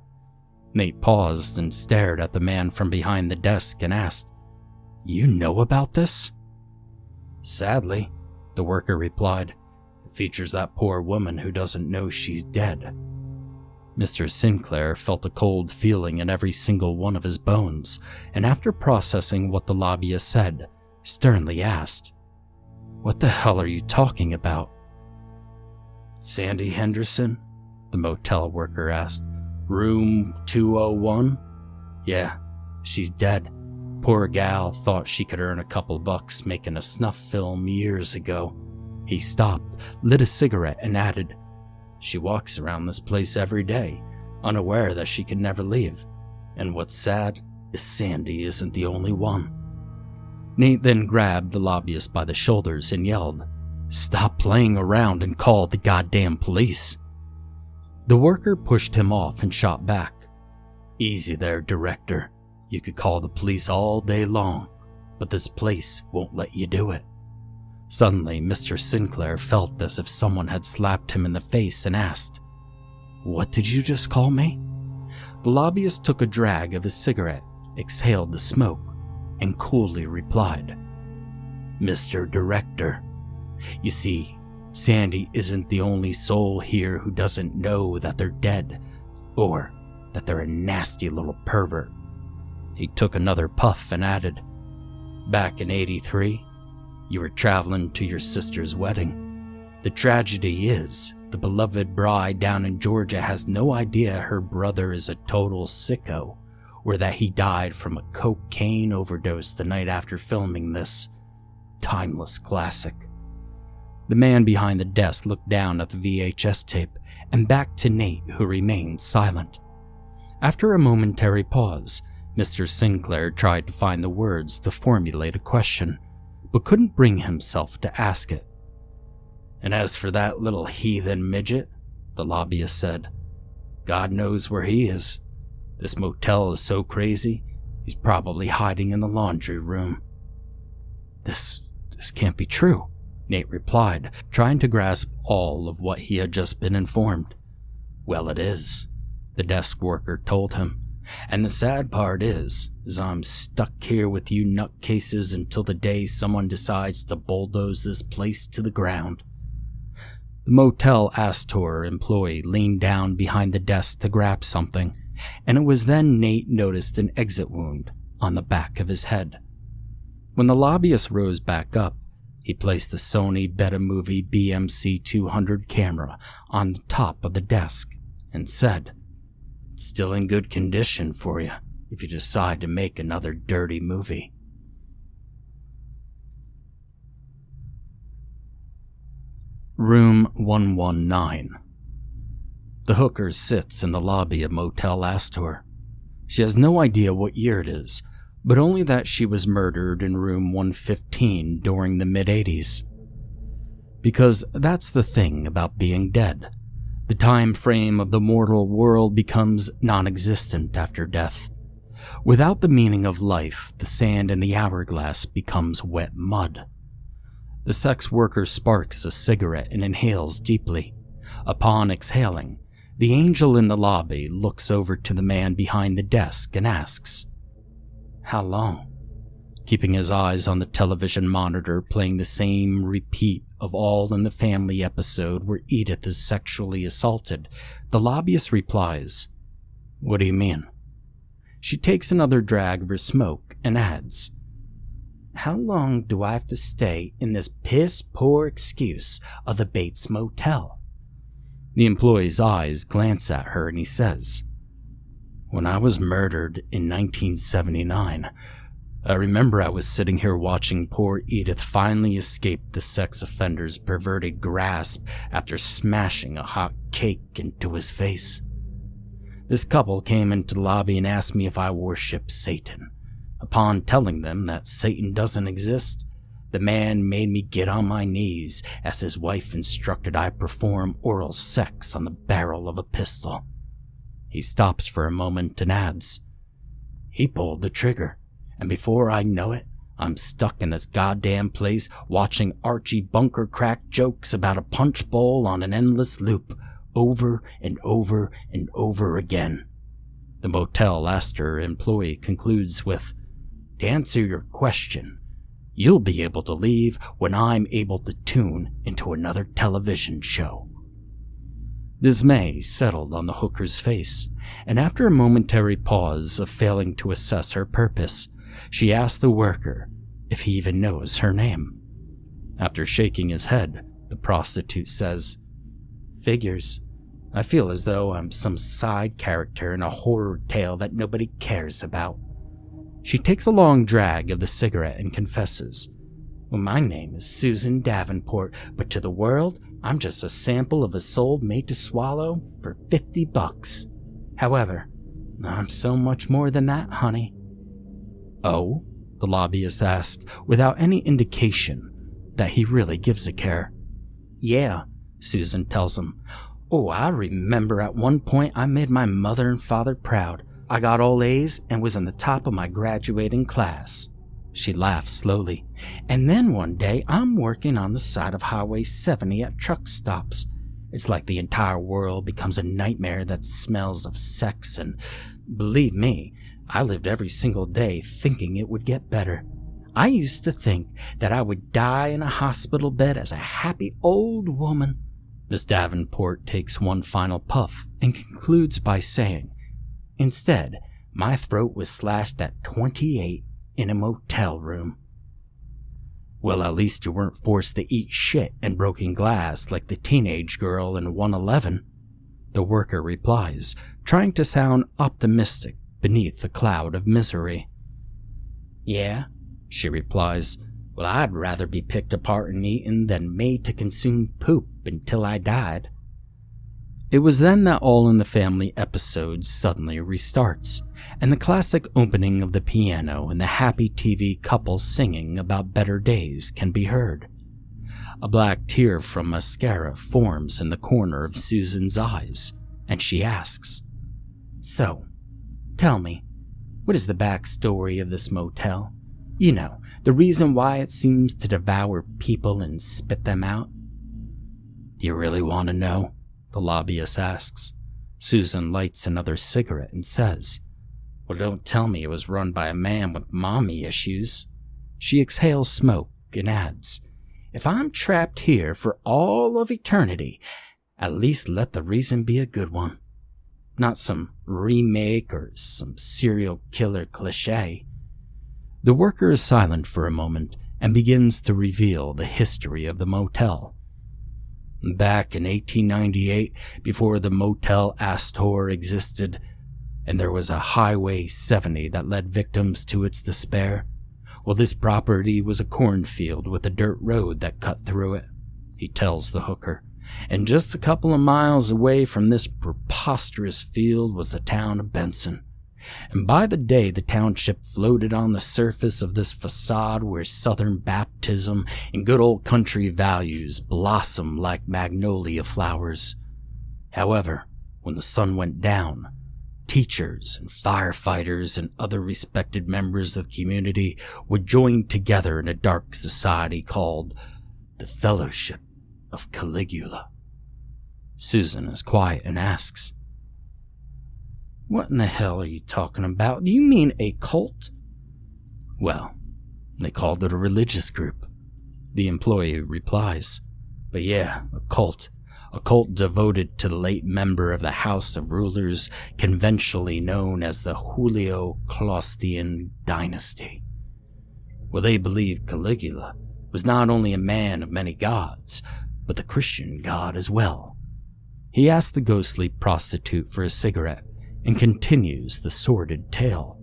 Nate paused and stared at the man from behind the desk and asked, "You know about this?" "Sadly," the worker replied. "It features that poor woman who doesn't know she's dead." Mr. Sinclair felt a cold feeling in every single one of his bones, and after processing what the lobbyist said, sternly asked, "What the hell are you talking about?" "Sandy Henderson?" the motel worker asked. "Room 201? Yeah, she's dead. Poor gal thought she could earn a couple bucks making a snuff film years ago." He stopped, lit a cigarette, and added, "She walks around this place every day, unaware that she can never leave. And what's sad is Sandy isn't the only one." Nate then grabbed the lobbyist by the shoulders and yelled, "Stop playing around and call the goddamn police." The worker pushed him off and shot back, "Easy there, director. You could call the police all day long, but this place won't let you do it." Suddenly, Mr. Sinclair felt as if someone had slapped him in the face and asked, "What did you just call me?" The lobbyist took a drag of his cigarette, exhaled the smoke, and coolly replied, "Mr. Director. You see, Sandy isn't the only soul here who doesn't know that they're dead, or that they're a nasty little pervert." He took another puff and added, "Back in '83, you were traveling to your sister's wedding. The tragedy is, the beloved bride down in Georgia has no idea her brother is a total sicko, or that he died from a cocaine overdose the night after filming this timeless classic." The man behind the desk looked down at the VHS tape and back to Nate, who remained silent. After a momentary pause, Mr. Sinclair tried to find the words to formulate a question, but couldn't bring himself to ask it. "And as for that little heathen midget," the lobbyist said, "God knows where he is. This motel is so crazy, he's probably hiding in the laundry room." This can't be true," Nate replied, trying to grasp all of what he had just been informed. "Well, it is," the desk worker told him. "And the sad part is I'm stuck here with you nutcases until the day someone decides to bulldoze this place to the ground." The Motel Astor employee leaned down behind the desk to grab something, and it was then Nate noticed an exit wound on the back of his head. When the lobbyist rose back up, he placed the Sony Betamovie BMC200 camera on the top of the desk and said, "It's still in good condition for you if you decide to make another dirty movie." Room 119. The hooker sits in the lobby of Motel Astor. She has no idea what year it is, but only that she was murdered in room 115 during the mid-80s. Because that's the thing about being dead. The time frame of the mortal world becomes non-existent after death. Without the meaning of life, the sand in the hourglass becomes wet mud. The sex worker sparks a cigarette and inhales deeply. Upon exhaling, the angel in the lobby looks over to the man behind the desk and asks, "How long?" Keeping his eyes on the television monitor playing the same repeat of All in the Family episode where Edith is sexually assaulted, the lobbyist replies, "What do you mean?" She takes another drag of her smoke and adds, "How long do I have to stay in this piss-poor excuse of the Bates Motel?" The employee's eyes glance at her and he says, "When I was murdered in 1979, I remember I was sitting here watching poor Edith finally escape the sex offender's perverted grasp after smashing a hot cake into his face. This couple came into the lobby and asked me if I worship Satan. Upon telling them that Satan doesn't exist, the man made me get on my knees as his wife instructed I perform oral sex on the barrel of a pistol." He stops for a moment and adds, "He pulled the trigger, and before I know it, I'm stuck in this goddamn place watching Archie Bunker crack jokes about a punch bowl on an endless loop, over and over and over again." The Motel Astor employee concludes with, "To answer your question, you'll be able to leave when I'm able to tune into another television show." Dismay settled on the hooker's face, and after a momentary pause of failing to assess her purpose, she asked the worker if he even knows her name. After shaking his head, the prostitute says, "Figures. I feel as though I'm some side character in a horror tale that nobody cares about." She takes a long drag of the cigarette and confesses, "Well, my name is Susan Davenport, but to the world, I'm just a sample of a soul made to swallow for $50. However, I'm so much more than that, honey." "Oh?" the lobbyist asked, without any indication that he really gives a care. "Yeah," Susan tells him. "Oh, I remember at one point I made my mother and father proud. I got all A's and was in the top of my graduating class." She laughed slowly. "And then one day I'm working on the side of Highway 70 at truck stops. It's like the entire world becomes a nightmare that smells of sex, and believe me, I lived every single day thinking it would get better. I used to think that I would die in a hospital bed as a happy old woman." Miss Davenport takes one final puff and concludes by saying, "Instead, my throat was slashed at 28 in a motel room." "Well, at least you weren't forced to eat shit and broken glass like the teenage girl in 111, the worker replies, trying to sound optimistic beneath a cloud of misery. "Yeah," she replies. "Well, I'd rather be picked apart and eaten than made to consume poop until I died." It was then that All in the Family episode suddenly restarts, and the classic opening of the piano and the happy TV couple singing about better days can be heard. A black tear from mascara forms in the corner of Susan's eyes, and she asks, "So, tell me, what is the backstory of this motel? You know, the reason why it seems to devour people and spit them out." "Do you really want to know?" the lobbyist asks. Susan lights another cigarette and says, "Well, don't tell me it was run by a man with mommy issues." She exhales smoke and adds, "If I'm trapped here for all of eternity, at least let the reason be a good one. Not some remake or some serial killer cliche." The worker is silent for a moment and begins to reveal the history of the motel. Back in 1898, before the Motel Astor existed, and there was a Highway 70 that led victims to its despair, well, this property was a cornfield with a dirt road that cut through it, he tells the hooker. And just a couple of miles away from this preposterous field was the town of Benson. And by the day the township floated on the surface of this facade where Southern baptism and good old country values blossom like magnolia flowers. However, when the sun went down, teachers and firefighters and other respected members of the community would join together in a dark society called the Fellowship of Caligula. Susan is quiet and asks, "What in the hell are you talking about? Do you mean a cult?" "Well, they called it a religious group," the employee replies. "But yeah, a cult devoted to the late member of the House of Rulers, conventionally known as the Julio Claustian dynasty. Well, they believed Caligula was not only a man of many gods, but the Christian God as well." He asks the ghostly prostitute for a cigarette and continues the sordid tale.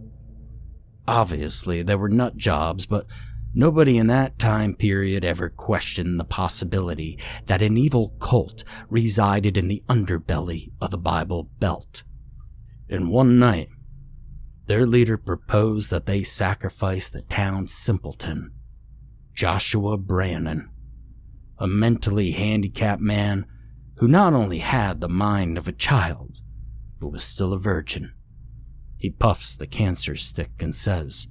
Obviously, there were nut jobs, but nobody in that time period ever questioned the possibility that an evil cult resided in the underbelly of the Bible Belt. And one night, their leader proposed that they sacrifice the town's simpleton, Joshua Brannon, a mentally handicapped man who not only had the mind of a child, but was still a virgin. He puffs the cancer stick and says,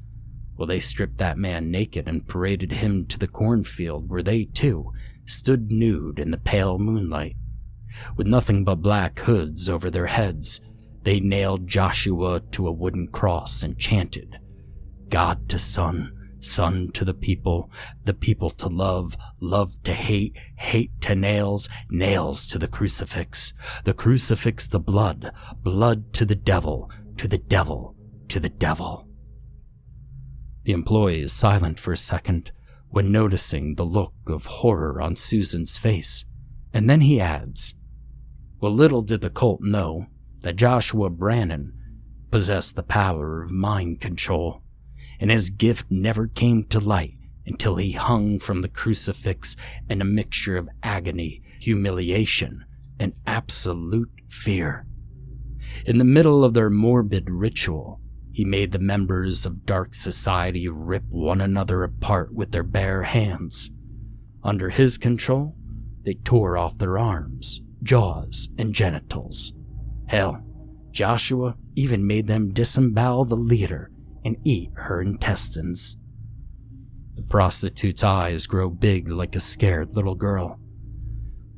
well, they stripped that man naked and paraded him to the cornfield where they, too, stood nude in the pale moonlight. With nothing but black hoods over their heads, they nailed Joshua to a wooden cross and chanted, "God to Son, Son to the people to love, love to hate, hate to nails, nails to the crucifix to blood, blood to the devil, to the devil, to the devil." The employee is silent for a second when noticing the look of horror on Susan's face, and then he adds, "Well, little did the cult know that Joshua Brannon possessed the power of mind control, and his gift never came to light until he hung from the crucifix in a mixture of agony, humiliation, and absolute fear. In the middle of their morbid ritual, he made the members of dark society rip one another apart with their bare hands. Under his control, they tore off their arms, jaws, and genitals. Hell, Joshua even made them disembowel the leader and eat her intestines." The prostitute's eyes grow big like a scared little girl.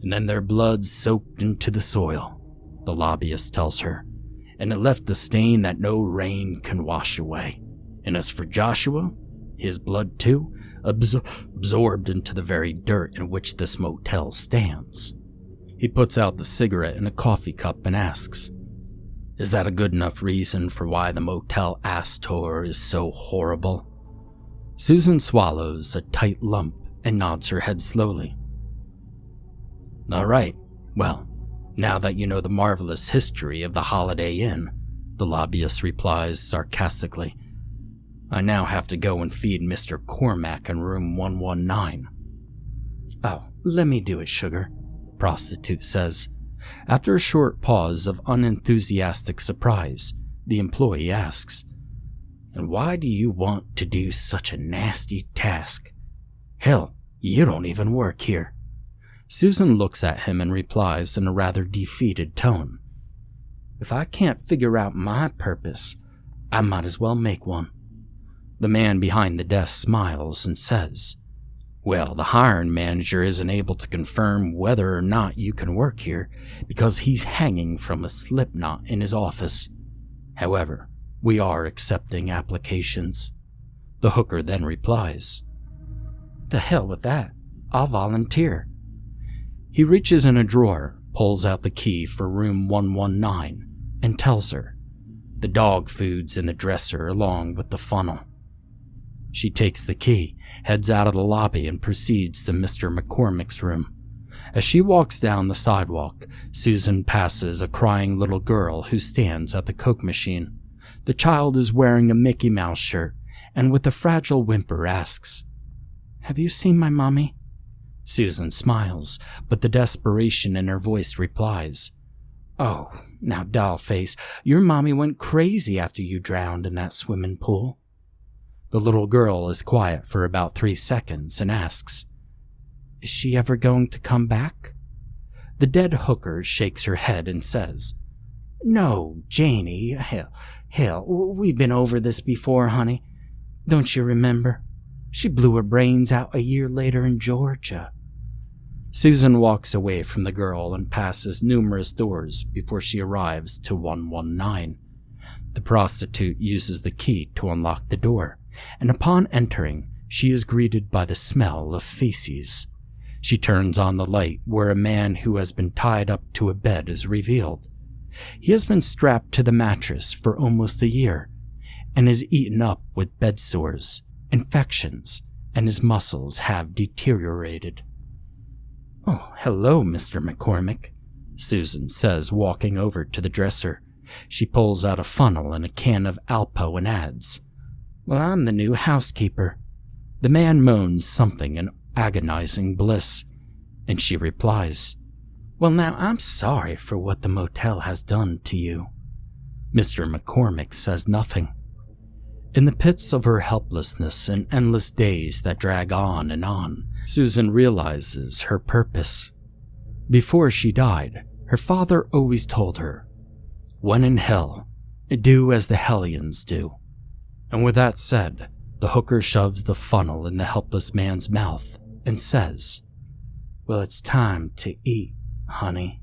"And then their blood soaked into the soil," the lobbyist tells her, "and it left a stain that no rain can wash away. And as for Joshua, his blood too, absorbed into the very dirt in which this motel stands." He puts out the cigarette in a coffee cup and asks, "Is that a good enough reason for why the Motel Astor is so horrible?" Susan swallows a tight lump and nods her head slowly. "All right, well, now that you know the marvelous history of the Holiday Inn," the lobbyist replies sarcastically, "I now have to go and feed Mr. Cormack in room 119. "Oh, let me do it, sugar," the prostitute says. After a short pause of unenthusiastic surprise, the employee asks, "And why do you want to do such a nasty task? Hell, you don't even work here." Susan looks at him and replies in a rather defeated tone, "If I can't figure out my purpose, I might as well make one." The man behind the desk smiles and says, "Well, the hiring manager isn't able to confirm whether or not you can work here because he's hanging from a slip knot in his office. However, we are accepting applications." The hooker then replies, "The hell with that. I'll volunteer." He reaches in a drawer, pulls out the key for room 119, and tells her, "The dog food's in the dresser along with the funnel." She takes the key, heads out of the lobby, and proceeds to Mr. McCormick's room. As she walks down the sidewalk, Susan passes a crying little girl who stands at the Coke machine. The child is wearing a Mickey Mouse shirt, and with a fragile whimper asks, "Have you seen my mommy?" Susan smiles, but the desperation in her voice replies, "Oh, now dollface, your mommy went crazy after you drowned in that swimming pool." The little girl is quiet for about 3 seconds and asks, "Is she ever going to come back?" The dead hooker shakes her head and says, "No, Janie, hell, we've been over this before, honey. Don't you remember? She blew her brains out a year later in Georgia." Susan walks away from the girl and passes numerous doors before she arrives to 119. The prostitute uses the key to unlock the door, and upon entering, she is greeted by the smell of feces. She turns on the light where a man who has been tied up to a bed is revealed. He has been strapped to the mattress for almost a year and is eaten up with bed sores, infections, and his muscles have deteriorated. "Oh, hello, Mr. McCormick," Susan says, walking over to the dresser. She pulls out a funnel and a can of Alpo and adds, "Well, I'm the new housekeeper." The man moans something in agonizing bliss, and she replies, "Well, now, I'm sorry for what the motel has done to you." Mr. McCormick says nothing. In the pits of her helplessness and endless days that drag on and on, Susan realizes her purpose. Before she died, her father always told her, "When in hell, do as the hellions do." And with that said, the hooker shoves the funnel in the helpless man's mouth and says, "Well, it's time to eat, honey."